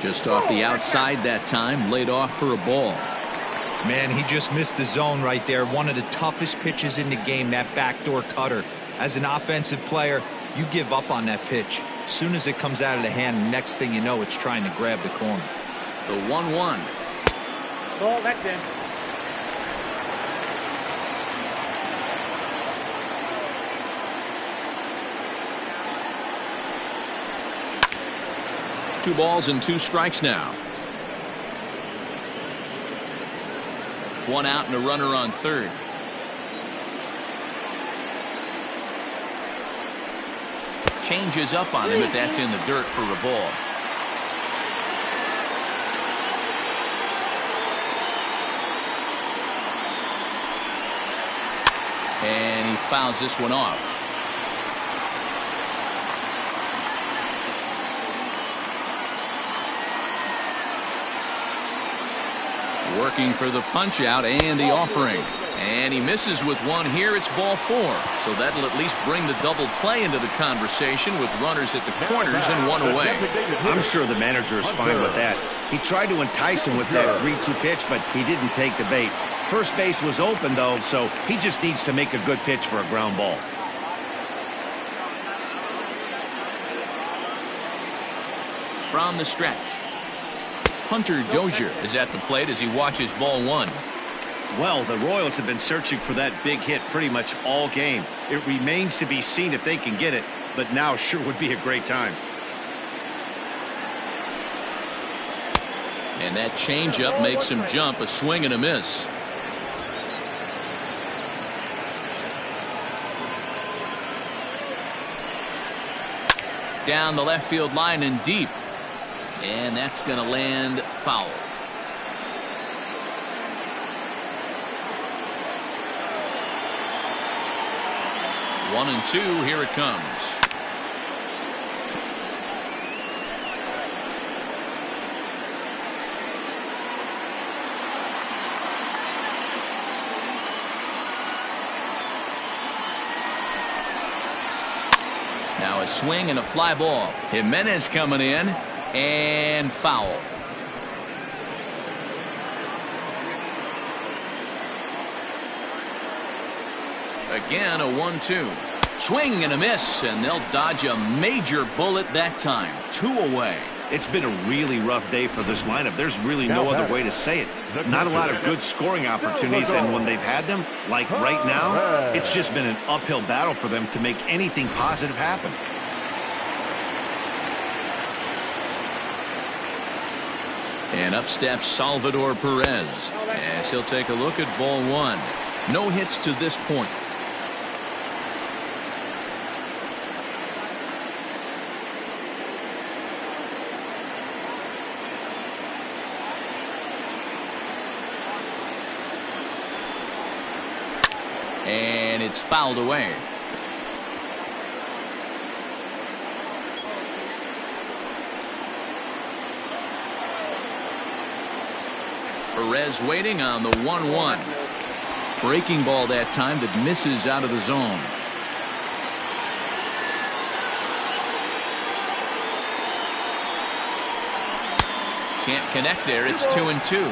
Just off the outside that time, laid off for a ball. Man, he just missed the zone right there. One of the toughest pitches in the game, that backdoor cutter. As an offensive player, you give up on that pitch. As soon as it comes out of the hand, next thing you know, it's trying to grab the corner. The 1-1. Ball, that's in. Two balls and 2 strikes now. One out and a runner on third. Changes up on him, but that's in the dirt for a ball. And he fouls this one off. Working for the punch out and the offering. And he misses with one here. It's ball 4. So that'll at least bring the double play into the conversation with runners at the corners and one away. I'm sure the manager is fine with that. He tried to entice him with that 3-2 pitch, but he didn't take the bait. First base was open, though, so he just needs to make a good pitch for a ground ball. From the stretch, Hunter Dozier is at the plate as he watches ball 1. Well, the Royals have been searching for that big hit pretty much all game. It remains to be seen if they can get it, but now sure would be a great time. And that changeup makes him jump. A swing and a miss. Down the left field line and deep. And that's going to land foul. One and 2. Here it comes. Now a swing and a fly ball. Jimenez coming in. And foul. Again, a 1-2. Swing and a miss, and they'll dodge a major bullet that time. 2 away. It's been a really rough day for this lineup. There's really no other way to say it. Not a lot of good scoring opportunities, and when they've had them, like right now, it's just been an uphill battle for them to make anything positive happen. And up steps Salvador Perez as he'll take a look at ball one. No hits to this point. And it's fouled away. Perez waiting on the 1-1. Breaking ball that time that misses out of the zone. Can't connect there. It's 2-2.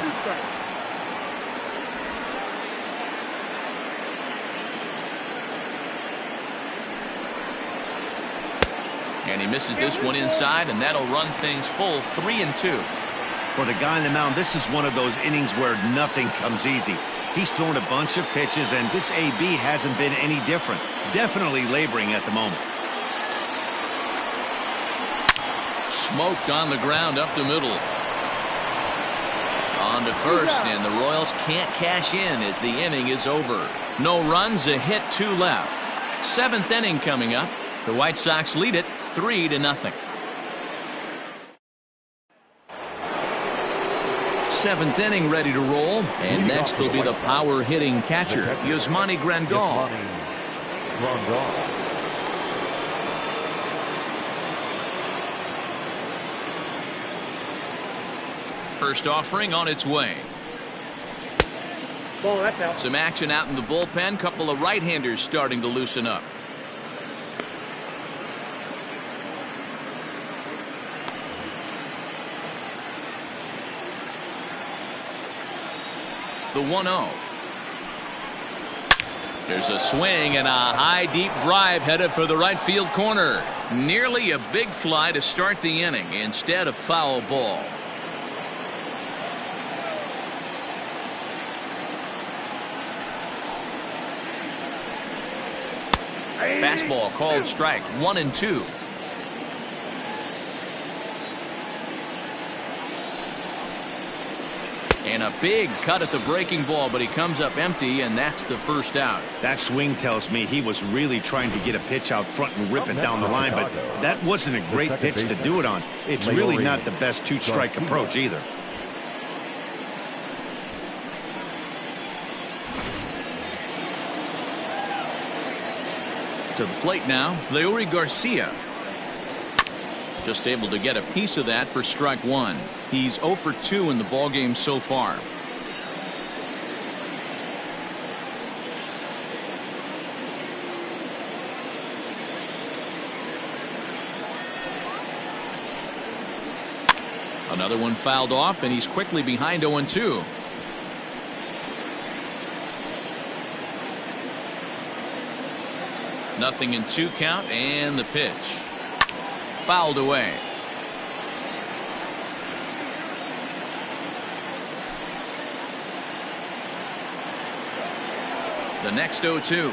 And he misses this one inside, and that'll run things full 3-2. For the guy on the mound, this is one of those innings where nothing comes easy. He's thrown a bunch of pitches, and this AB hasn't been any different. Definitely laboring at the moment. Smoked on the ground up the middle. On to first, and the Royals can't cash in as the inning is over. No runs, a hit, 2 left. 7th inning coming up. The White Sox lead it 3-0. 7th inning ready to roll, and next will be the power hitting catcher Yasmani Grandal. First offering on its way. Ball, that's out. Some action out in the bullpen. Couple of right-handers starting to loosen up. The 1-0. There's a swing and a high deep drive headed for the right field corner. Nearly a big fly to start the inning. Instead, a foul ball. Fastball called strike. 1-2. And a big cut at the breaking ball, but he comes up empty, and that's the first out. That swing tells me he was really trying to get a pitch out front and rip it down the line, but that wasn't a great pitch to do it on. It's really not the best 2-strike approach either. To the plate now, Leury Garcia. Just able to get a piece of that for strike one. He's 0 for 2 in the ballgame so far. Another one fouled off, and he's quickly behind 0-2. Nothing in 2 count, and the pitch. Fouled away. The next 0-2.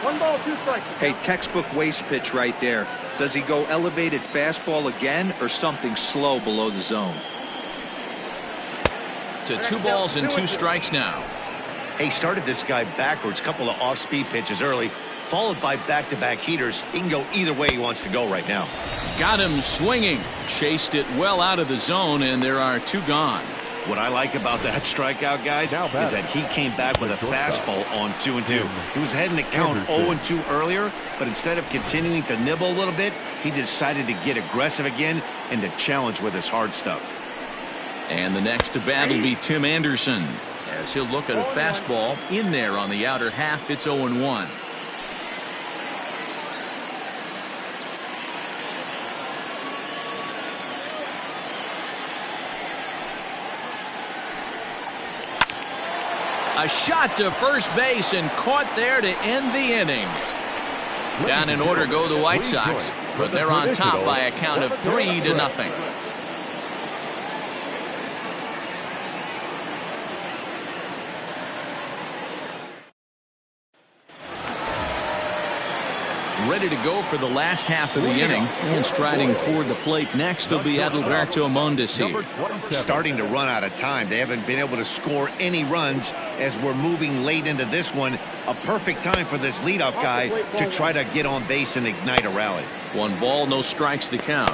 1 ball, 2 strikes. Hey, textbook waste pitch right there. Does he go elevated fastball again or something slow below the zone? To 2 balls and 2 strikes now. He started this guy backwards, couple of off-speed pitches early, followed by back-to-back heaters. He can go either way he wants to go right now. Got him swinging. Chased it well out of the zone, and there are 2 gone. What I like about that strikeout, guys, is that he came back with a fastball on 2-2. He was heading to count 0-2 earlier, but instead of continuing to nibble a little bit, he decided to get aggressive again and to challenge with his hard stuff. And the next to bat will be Tim Anderson, as he'll look at a fastball in there on the outer half. It's 0-1. A shot to first base and caught there to end the inning. Down in order go the White Sox, but they're on top by a count of 3-0. ready to go for the last half of the inning. And striding toward the plate next will be Adalberto Mondesi. Starting to run out of time. They haven't been able to score any runs as we're moving late into this one. A perfect time for this leadoff guy to try to get on base and ignite a rally. 1 ball, no strikes the count.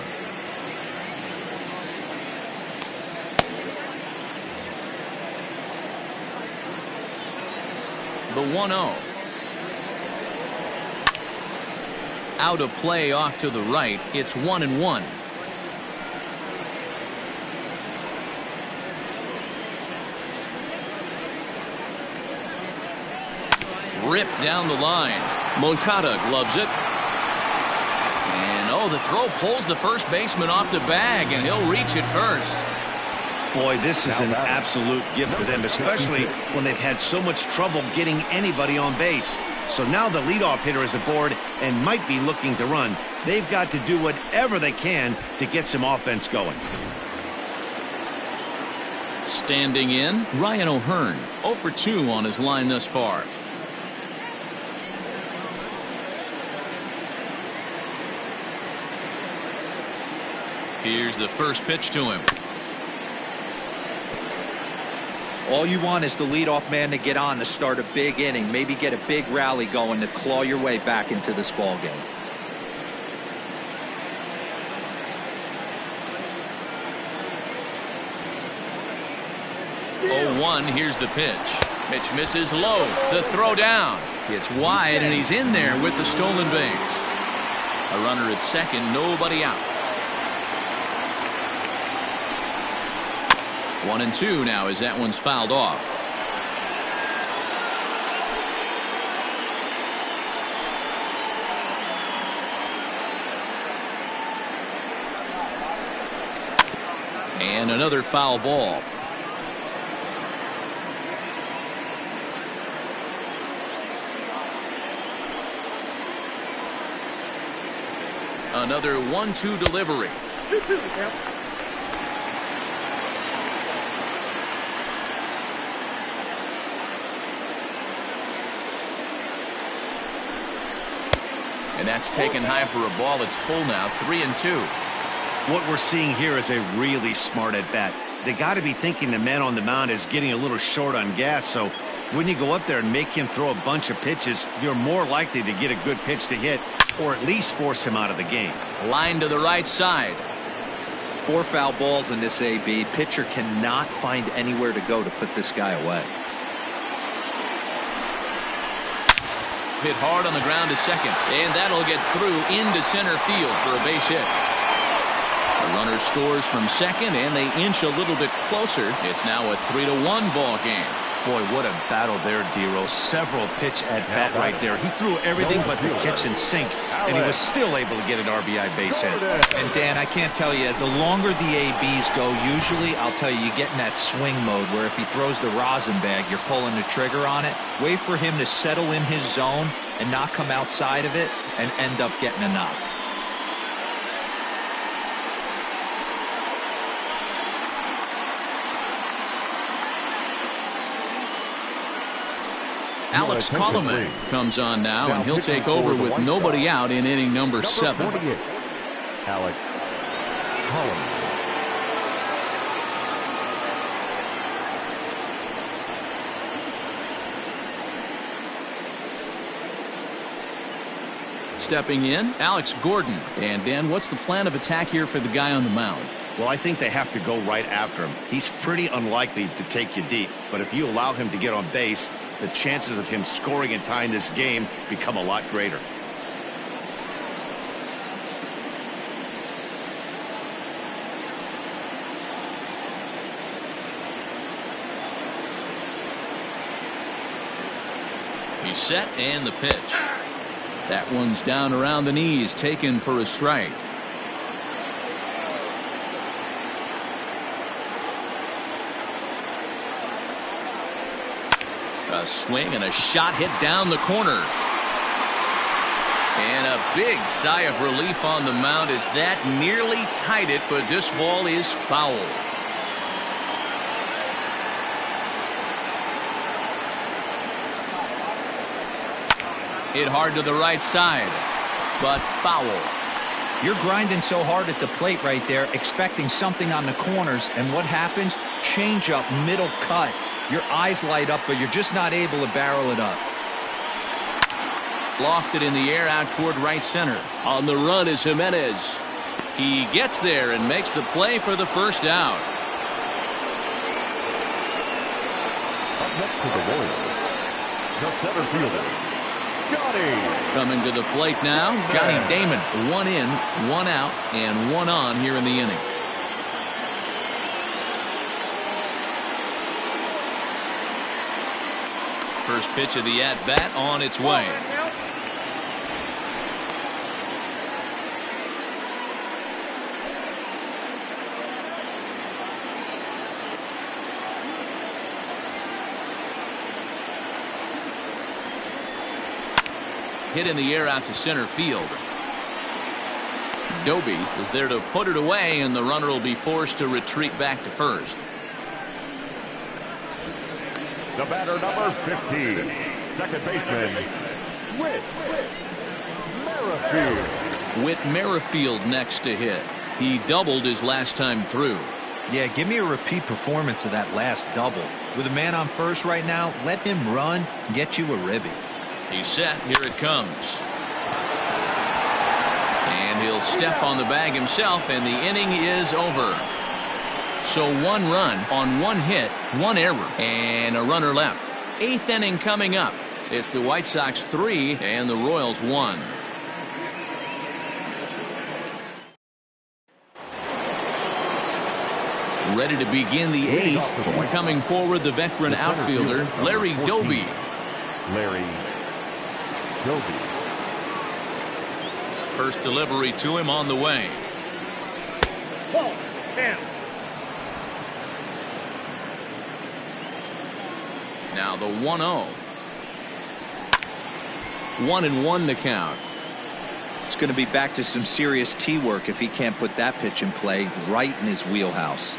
The 1-0. Out of play off to the right. It's 1-1. Ripped down the line. Moncada gloves it. And the throw pulls the first baseman off the bag, and he'll reach it first. Boy, this is an absolute gift for them, especially when they've had so much trouble getting anybody on base. So now the leadoff hitter is aboard and might be looking to run. They've got to do whatever they can to get some offense going. Standing in, Ryan O'Hearn, 0 for 2 on his line thus far. Here's the first pitch to him. All you want is the leadoff man to get on to start a big inning, maybe get a big rally going to claw your way back into this ball game. Oh, 1, here's the pitch. Pitch misses low. The throw down. It's wide, and he's in there with the stolen base. A runner at second, nobody out. 1-2 now as that one's fouled off. And another foul ball. Another 1-2 delivery. And that's taken high for a ball. It's full now, 3-2. What we're seeing here is a really smart at bat. They got to be thinking the man on the mound is getting a little short on gas. So when you go up there and make him throw a bunch of pitches, you're more likely to get a good pitch to hit or at least force him out of the game. Line to the right side. 4 foul balls in this AB. Pitcher cannot find anywhere to go to put this guy away. Hit hard on the ground to second, and that'll get through into center field for a base hit. The runner scores from second, and they inch a little bit closer. It's now a 3-1 ball game. Boy, what a battle there, Dero. Several pitch at bat right there. He threw everything but the kitchen sink, and he was still able to get an RBI base hit. And Dan, I can't tell you, the longer the ABs go, usually, I'll tell you, you get in that swing mode where if he throws the rosin bag, you're pulling the trigger on it. Wait for him to settle in his zone and not come outside of it and end up getting a knock. Alex Colomé comes on now, and he'll take over with nobody out in inning number 7. Alex Colomé. Stepping in, Alex Gordon. And Dan, what's the plan of attack here for the guy on the mound? Well, I think they have to go right after him. He's pretty unlikely to take you deep, but if you allow him to get on base, the chances of him scoring and tying this game become a lot greater. He's set, and the pitch. That one's down around the knees, taken for a strike. A swing and a shot hit down the corner. And a big sigh of relief on the mound as that nearly tied it, but this ball is foul. Hit hard to the right side. but foul. You're grinding so hard at the plate right there, expecting something on the corners, and what happens? Change up, middle cut. Your eyes light up, but you're just not able to barrel it up. Lofted in the air out toward right center. On the run is Jimenez. He gets there and makes the play for the first out. Up next to the Royals, the center fielder, Johnny. Coming to the plate now, Johnny Damon. 1 in, 1 out, and 1 on here in the inning. First pitch of the at-bat on its way. Hit in the air out to center field. Dozier is there to put it away, and the runner will be forced to retreat back to first. The batter, number 15, second baseman, Whit Merrifield. Whit Merrifield next to hit. He doubled his last time through. Yeah, give me a repeat performance of that last double. With a man on first right now, let him run and get you a ribby. He's set. Here it comes. And he'll step on the bag himself, and the inning is over. So 1 run on 1 hit, 1 error, and a runner left. 8th inning coming up. It's the White Sox 3 and the Royals 1. Ready to begin the 8th. Coming forward, the veteran outfielder, Larry Dozier. Larry Dozier. First delivery to him on the way. Ball, 10. Now the 1-0. 1-1 the count. It's going to be back to some serious tee work if he can't put that pitch in play right in his wheelhouse.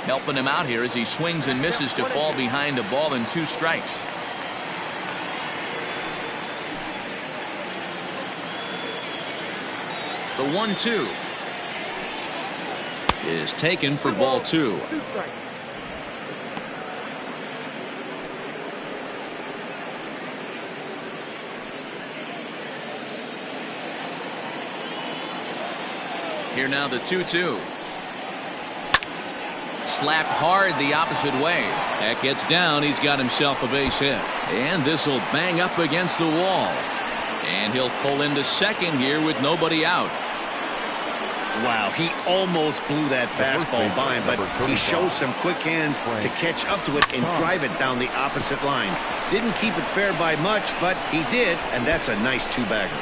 Helping him out here as he swings and misses to fall behind a ball and 2 strikes. The 1-2 is taken for ball 2. 2 strikes. Here now the 2-2. Slapped hard the opposite way. That gets down. He's got himself a base hit. And this will bang up against the wall. And he'll pull into second here with nobody out. Wow, he almost blew that fastball by him, but he shows some quick hands to catch up to it and drive it down the opposite line. Didn't keep it fair by much, but he did, and that's a nice 2-bagger.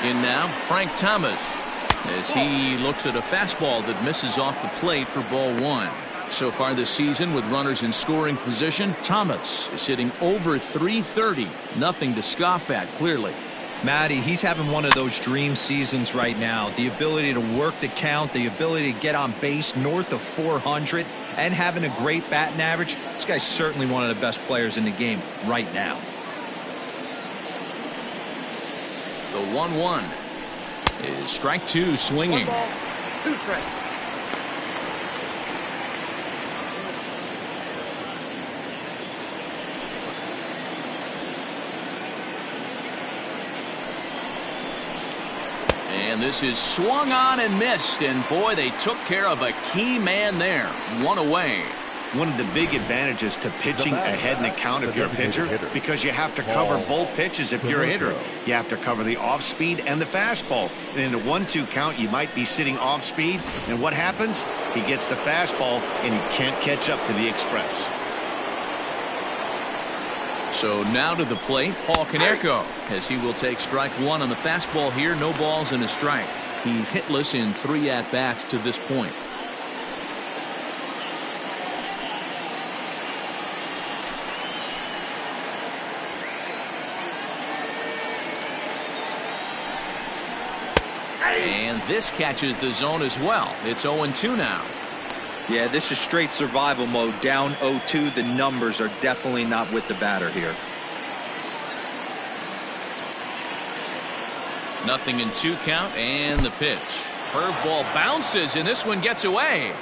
In now, Frank Thomas, as he looks at a fastball that misses off the plate for ball 1. So far this season, with runners in scoring position, Thomas is hitting over .330. Nothing to scoff at, clearly. Matty, he's having one of those dream seasons right now. The ability to work the count, the ability to get on base north of 400, and having a great batting average. This guy's certainly one of the best players in the game right now. The 1-1 is strike 2 swinging. 1 ball, 2 strikes. And this is swung on and missed, and boy, they took care of a key man there. 1 away. One of the big advantages to pitching ahead in the count if you're a pitcher, because you have to cover both pitches if you're a hitter. You have to cover the off speed and the fastball. And in a 1-2 count, you might be sitting off speed, and what happens? He gets the fastball and he can't catch up to the express. So now to the plate, Paul Kanerko, as he will take strike 1 on the fastball here. No balls and a strike. He's hitless in 3 at-bats to this point. And this catches the zone as well. It's 0-2 now. Yeah, this is straight survival mode. Down 0-2. The numbers are definitely not with the batter here. 0-2 count, and the pitch. Curveball bounces, and this one gets away.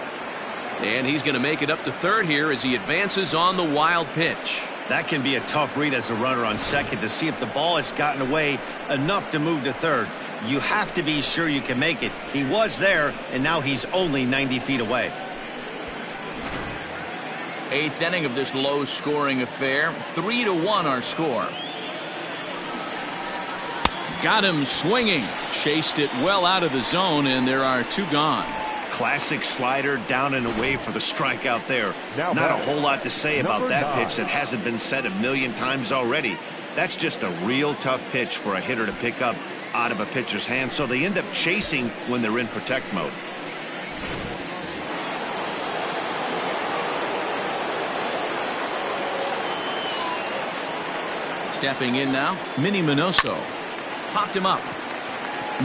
And he's going to make it up to third here as he advances on the wild pitch. That can be a tough read as a runner on second to see if the ball has gotten away enough to move to third. You have to be sure you can make it. He was there, and now he's only 90 feet away. 8th inning of this low-scoring affair. 3-1 our score. Got him swinging. Chased it well out of the zone, and there are 2 gone. Classic slider down and away for the strikeout there. Now Not a whole lot to say about that 9. pitch that hasn't been said a million times already. That's just a real tough pitch for a hitter to pick up out of a pitcher's hand, so they end up chasing when they're in protect mode. Stepping in now, Minnie Minoso. Popped him up.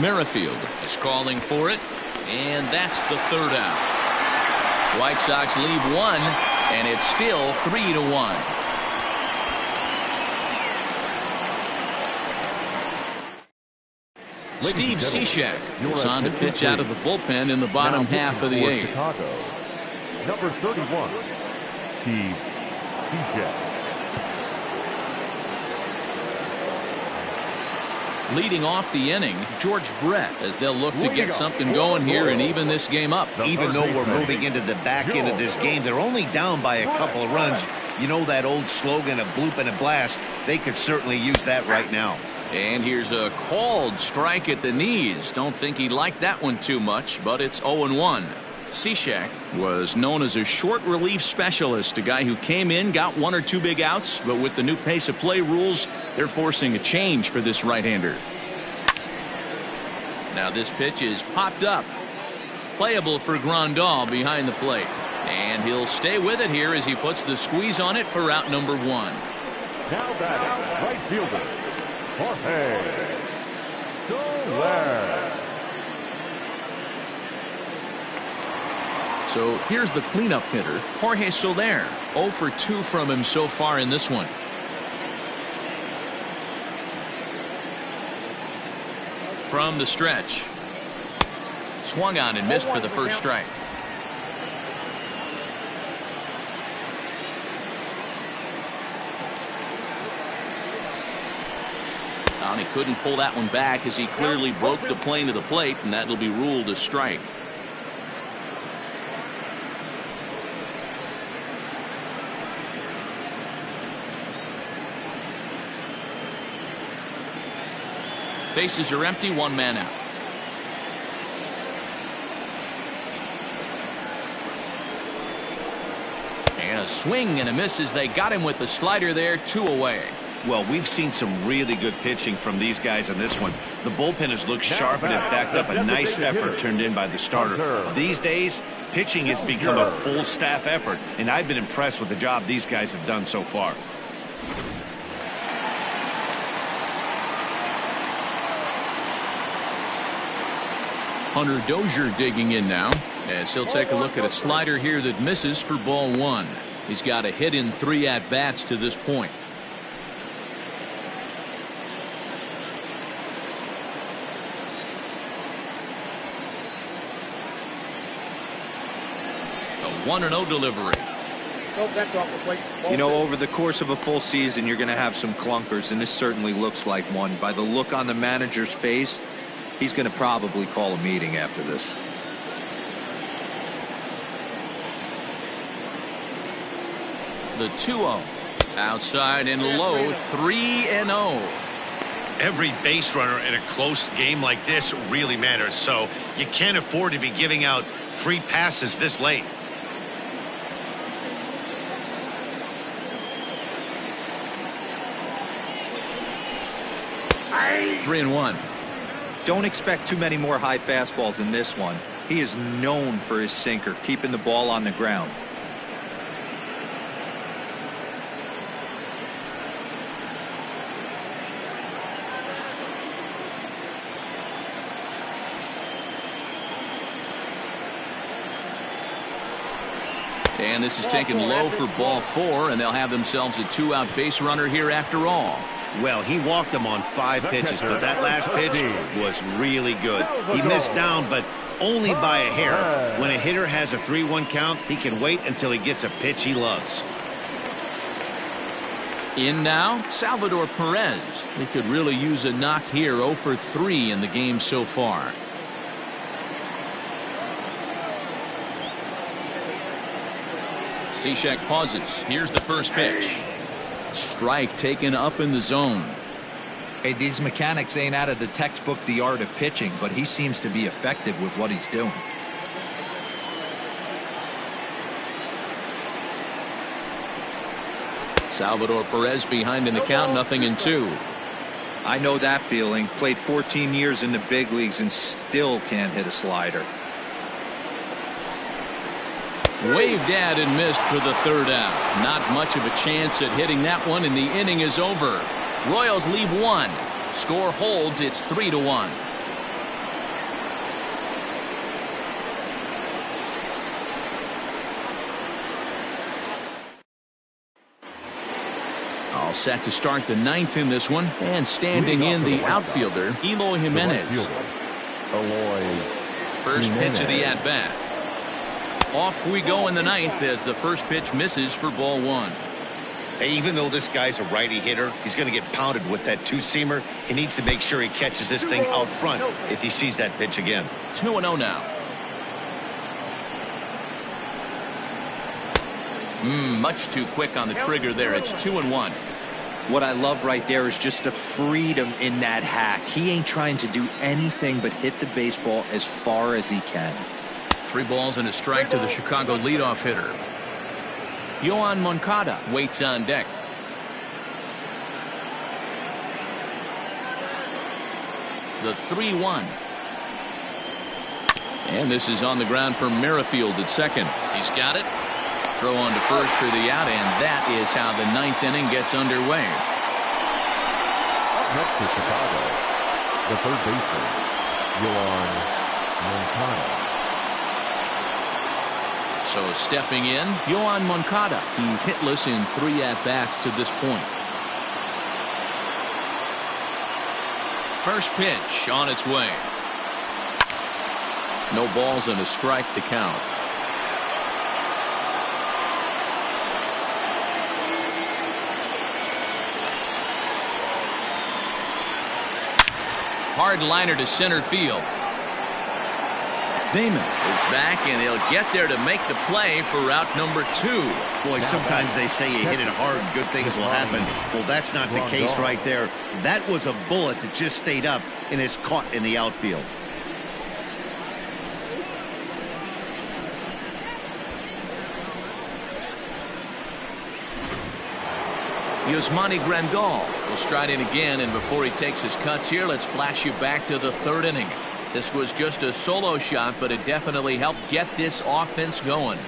Merrifield is calling for it, and that's the 3rd out. White Sox leave 1, and it's still 3-1. Steve Cishek is on to pitch out of the bullpen in the bottom half of the 8th. Chicago, number 31, Steve Cishek. Leading off the inning, George Brett, as they'll look to get something going here and even this game up. Even though we're moving into the back end of this game, they're only down by a couple of runs. You know that old slogan, a bloop and a blast. They could certainly use that right now. And here's a called strike at the knees. Don't think he liked that one too much, but it's 0-1. Cishek was known as a short relief specialist, a guy who came in, got 1 or 2 big outs, but with the new pace of play rules, they're forcing a change for this right-hander. Now this pitch is popped up. Playable for Grandal behind the plate. And he'll stay with it here as he puts the squeeze on it for out number 1. Now batting, right fielder, Jorge Soler. So here's the cleanup hitter, Jorge Soler. 0 for 2 from him so far in this one. From the stretch. Swung on and missed for the first strike. And he couldn't pull that one back as he clearly broke the plane of the plate, and that'll be ruled a strike. Bases are empty, 1 man out. And a swing and a miss as they got him with the slider there, 2 away. Well, we've seen some really good pitching from these guys in this one. The bullpen has looked sharp and it backed up a nice effort turned in by the starter. These days, pitching has become a full staff effort, and I've been impressed with the job these guys have done so far. Hunter Dozier digging in now as he'll take a look at a slider here that misses for ball 1. He's got a hit in 3 at-bats to this point. A 1-0 delivery. You know, over the course of a full season, you're going to have some clunkers, and this certainly looks like one. By the look on the manager's face, he's going to probably call a meeting after this. The 2-0. Outside and low, 3-0. Every base runner in a close game like this really matters, so you can't afford to be giving out free passes this late. Three and 1. Don't expect too many more high fastballs in this one. He is known for his sinker, keeping the ball on the ground. And this is taken low for ball 4, and they'll have themselves a 2-out base runner here after all. Well, he walked him on 5 pitches, but that last pitch was really good. He missed down, but only by a hair. When a hitter has a 3-1 count, he can wait until he gets a pitch he loves. In now, Salvador Perez. He could really use a knock here. 0 for 3 in the game so far. Cishek pauses. Here's the first pitch. Strike taken up in the zone. Hey, these mechanics ain't out of the textbook The Art of Pitching, but he seems to be effective with what he's doing. Salvador Perez behind in the count, 0-2. I know that feeling. Played 14 years in the big leagues and still can't hit a slider. Waved at and missed for the 3rd out. Not much of a chance at hitting that one, and the inning is over. Royals leave 1. Score holds. It's 3-1. All set to start the 9th in this one, and standing in the outfielder, Eloy Jimenez. First pitch of the at-bat. Off we go in the 9th as the first pitch misses for ball 1. Hey, even though this guy's a righty hitter, he's going to get pounded with that 2-seamer. He needs to make sure he catches this thing out front if he sees that pitch again. 2-0 now. Much too quick on the trigger there. It's 2-1. What I love right there is just the freedom in that hack. He ain't trying to do anything but hit the baseball as far as he can. 3 balls and a strike to the Chicago leadoff hitter. Yoan Moncada waits on deck. The 3-1. And this is on the ground for Merrifield at second. He's got it. Throw on to first for the out, and that is how the 9th inning gets underway. Next to Chicago, the third baseman, Yoan Moncada. So stepping in, Yoan Moncada. He's hitless in 3 at-bats to this point. First pitch on its way. No balls and a strike to count. Hard liner to center field. Damon is back, and he'll get there to make the play for route number 2. Boy, sometimes they say you hit it hard, good things will happen. Well, that's not the case right there. That was a bullet that just stayed up and is caught in the outfield. Yasmani Grandal will stride in again, and before he takes his cuts here, let's flash you back to the 3rd inning. This was just a solo shot, but it definitely helped get this offense going.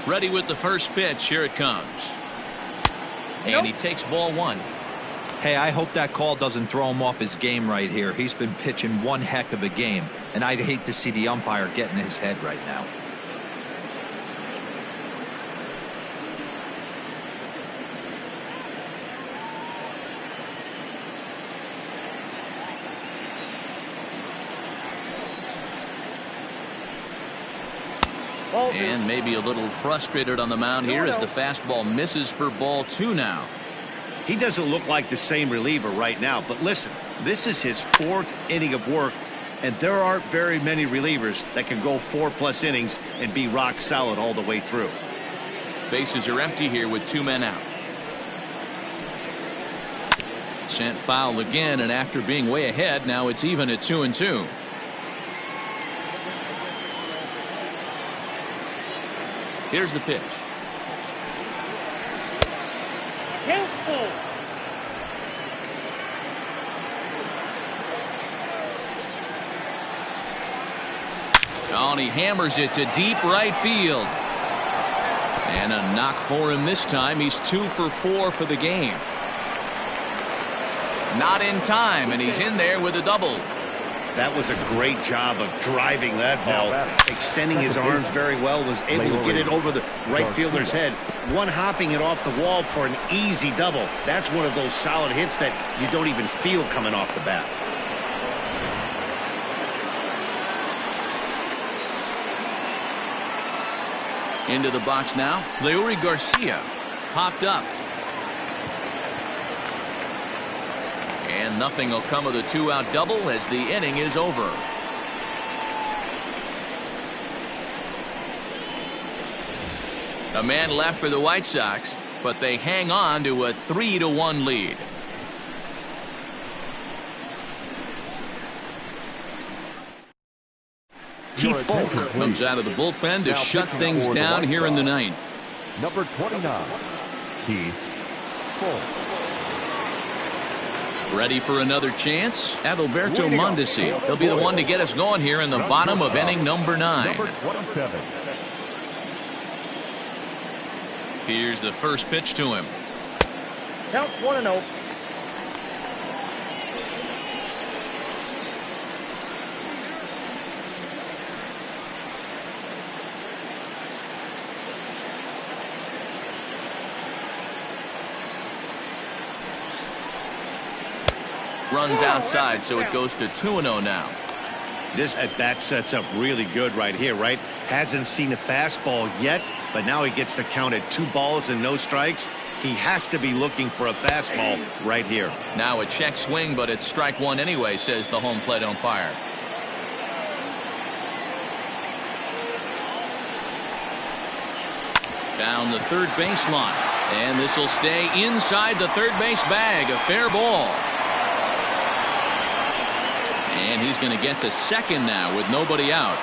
Ready with the first pitch. Here it comes. And he takes ball 1. Hey, I hope that call doesn't throw him off his game right here. He's been pitching one heck of a game, and I'd hate to see the umpire get in his head right now. And maybe a little frustrated on the mound here as the fastball misses for ball 2 now. He doesn't look like the same reliever right now, but listen, this is his 4th inning of work, and there aren't very many relievers that can go 4+ innings and be rock solid all the way through. Bases are empty here with 2 men out. Sent foul again, and after being way ahead, now it's even at 2-2. Here's the pitch. Oh, and he hammers it to deep right field. And a knock for him this time. He's 2 for 4 for the game. Not in time, and he's in there with a double. That was a great job of driving that ball, extending his arms very well, was able to get it over the right fielder's head, one-hopping it off the wall for an easy double. That's one of those solid hits that you don't even feel coming off the bat. Into the box now, Leury Garcia popped up. And nothing will come of the two-out double as the inning is over. A man left for the White Sox, but they hang on to a 3-1 lead. Keith Folk comes out of the bullpen to shut things down here in the ninth. Number 29, Keith Folk. Ready for another chance? Adalberto Mondesi. He'll be the one to get us going here in the bottom of inning number 9. Number 27. Here's the first pitch to him. Count 1-0. Runs outside, so it goes to 2-0 now. This at-bat sets up really good right here, right? Hasn't seen a fastball yet, but now he gets the count at 2 balls and no strikes. He has to be looking for a fastball right here. Now a check swing, but it's strike one anyway, says the home plate umpire. Down the third baseline, and this will stay inside the third base bag. A fair ball. And he's going to get to second now with nobody out.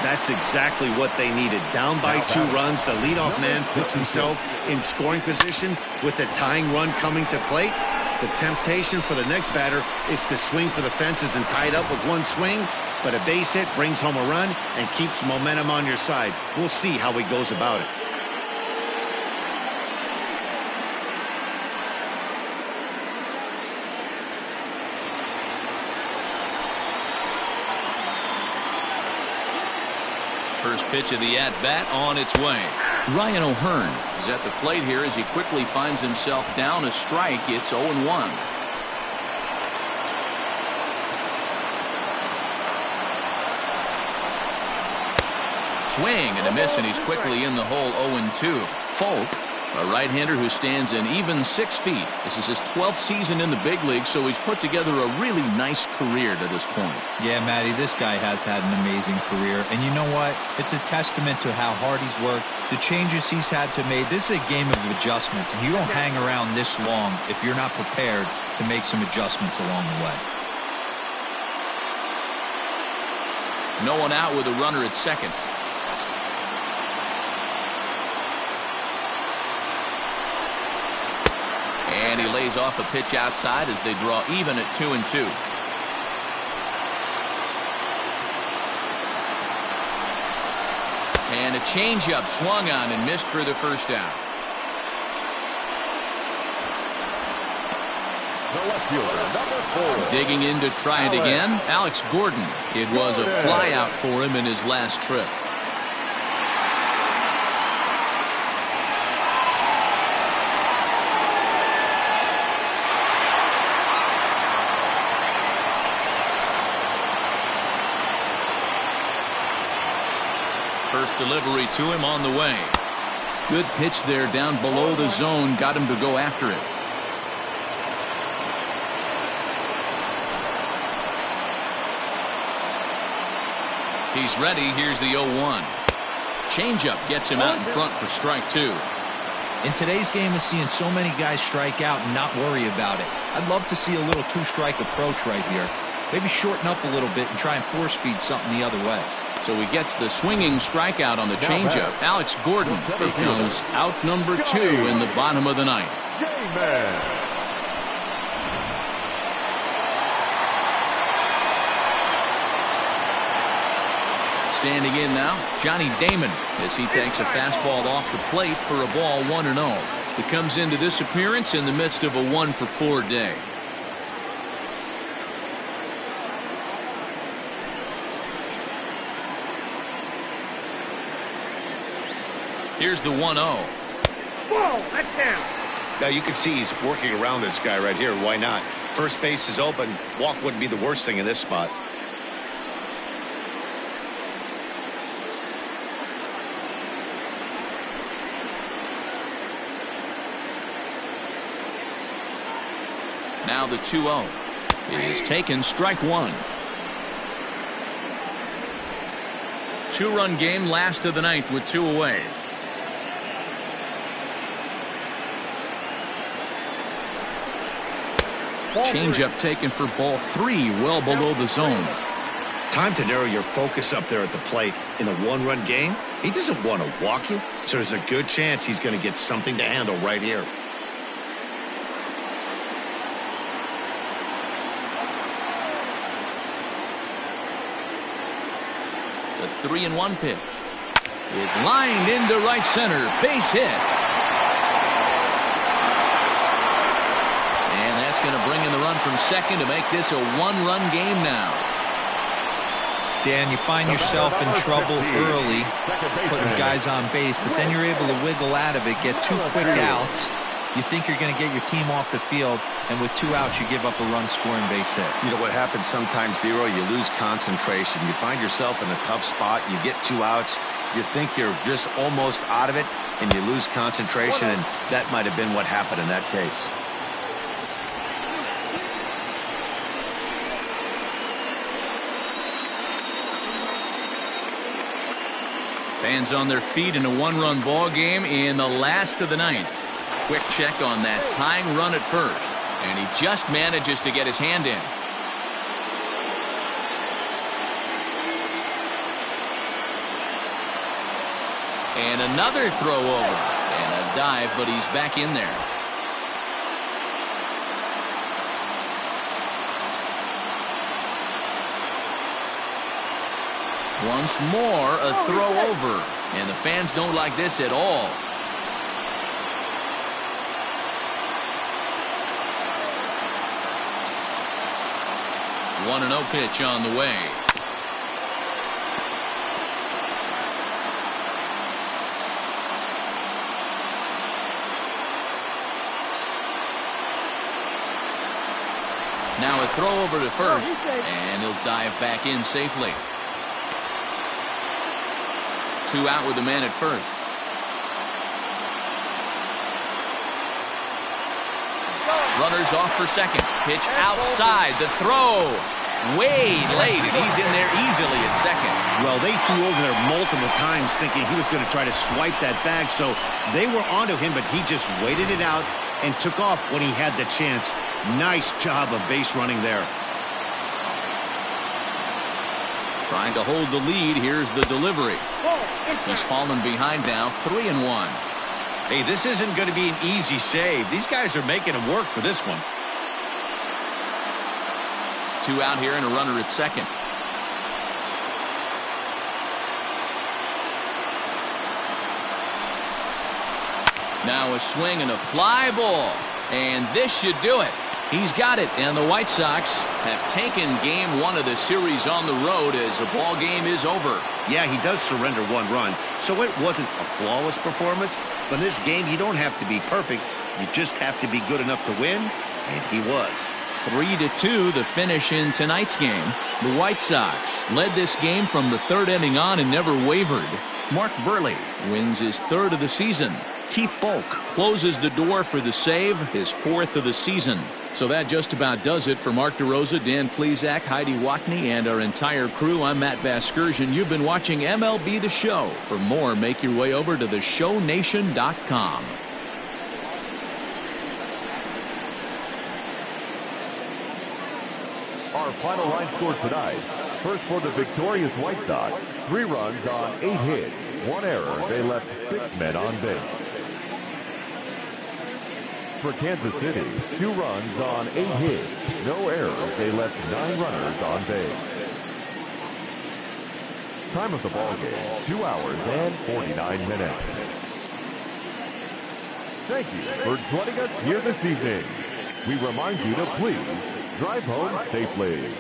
That's exactly what they needed. Down by 2 runs, the leadoff man puts himself in scoring position with the tying run coming to plate. The temptation for the next batter is to swing for the fences and tie it up with one swing, but a base hit brings home a run and keeps momentum on your side. We'll see how he goes about it. First pitch of the at-bat on its way. Ryan O'Hearn is at the plate here as he quickly finds himself down a strike. It's 0-1. Swing and a miss, and he's quickly in the hole. 0-2. Folk, a right-hander who stands an even 6 feet. This is his 12th season in the big league, so he's put together a really nice career to this point. Yeah, Matty, this guy has had an amazing career. And you know what? It's a testament to how hard he's worked, the changes he's had to make. This is a game of adjustments, and you don't hang around this long if you're not prepared to make some adjustments along the way. No one out with a runner at second. And he lays off a pitch outside as they draw even at 2-2. And a changeup swung on and missed for the first out. The left fielder, number 4. Digging in to try it again, Alex Gordon. It was a flyout for him in his last trip. First delivery to him on the way. Good pitch there down below the zone. Got him to go after it. He's ready. Here's the 0-1. Changeup gets him out in front for strike 2. In today's game of seeing so many guys strike out and not worry about it, I'd love to see a little 2-strike approach right here. Maybe shorten up a little bit and try and force-feed something the other way. So he gets the swinging strikeout on the changeup. Alex Gordon becomes out number 2 in the bottom of the ninth. Standing in now, Johnny Damon, as he takes a fastball off the plate for a ball 1-0. He comes into this appearance in the midst of a 1-for-4 day. Here's the 1-0. Ball, that's down. Now you can see he's working around this guy right here. Why not? First base is open. Walk wouldn't be the worst thing in this spot. Now the 2-0 is taken, strike one. 2-run game, last of the ninth with 2 away. Changeup taken for ball 3, well below the zone. Time to narrow your focus up there at the plate. In a one-run game, he doesn't want to walk you, so there's a good chance he's going to get something to handle right here. The 3-1 pitch is lined into right center. Base hit. And that's going to bring in the run from second to make this a 1-run game now. Dan, you find yourself in trouble early putting guys on base, but then you're able to wiggle out of it, get 2 quick outs. You think you're going to get your team off the field, and with 2 outs, you give up a run-scoring base hit. You know what happens sometimes, Dero? You lose concentration. You find yourself in a tough spot. You get 2 outs. You think you're just almost out of it, and you lose concentration, and that might have been what happened in that case. Fans on their feet in a 1-run ball game in the last of the ninth. Quick check on that tying run at first, and he just manages to get his hand in. And another throw over and a dive, but he's back in there. Once more, a throw over, and the fans don't like this at all. One 1-0 pitch on the way. Now a throw over to first, and he'll dive back in safely. 2 out with the man at first. Runners off for second. Pitch outside. The throw. Way late, and he's in there easily at second. Well, they threw over there multiple times thinking he was going to try to swipe that bag, so they were onto him, but he just waited it out and took off when he had the chance. Nice job of base running there. Trying to hold the lead. Here's the delivery. He's fallen behind now, 3-1. Hey, this isn't going to be an easy save. These guys are making him work for this one. 2 out here and a runner at second. Now a swing and a fly ball, and this should do it. He's got it, and the White Sox have taken game 1 of the series on the road as the ball game is over. Yeah, he does surrender 1 run, so it wasn't a flawless performance. But in this game, you don't have to be perfect. You just have to be good enough to win, and he was. 3-2 the finish in tonight's game. The White Sox led this game from the 3rd inning on and never wavered. Mark Burley wins his 3rd of the season. Keith Folk closes the door for the save, his 4th of the season. So that just about does it for Mark DeRosa, Dan Plesac, Heidi Watney, and our entire crew. I'm Matt Vasgersian. You've been watching MLB The Show. For more, make your way over to theshownation.com. Our final line score tonight. First for the victorious White Sox, 3 runs on 8 hits, 1 error. They left 6 men on base. For Kansas City, 2 runs on 8 hits, no errors. They left 9 runners on base. Time of the ball game, 2 hours and 49 minutes. Thank you for joining us here this evening. We remind you to please drive home safely.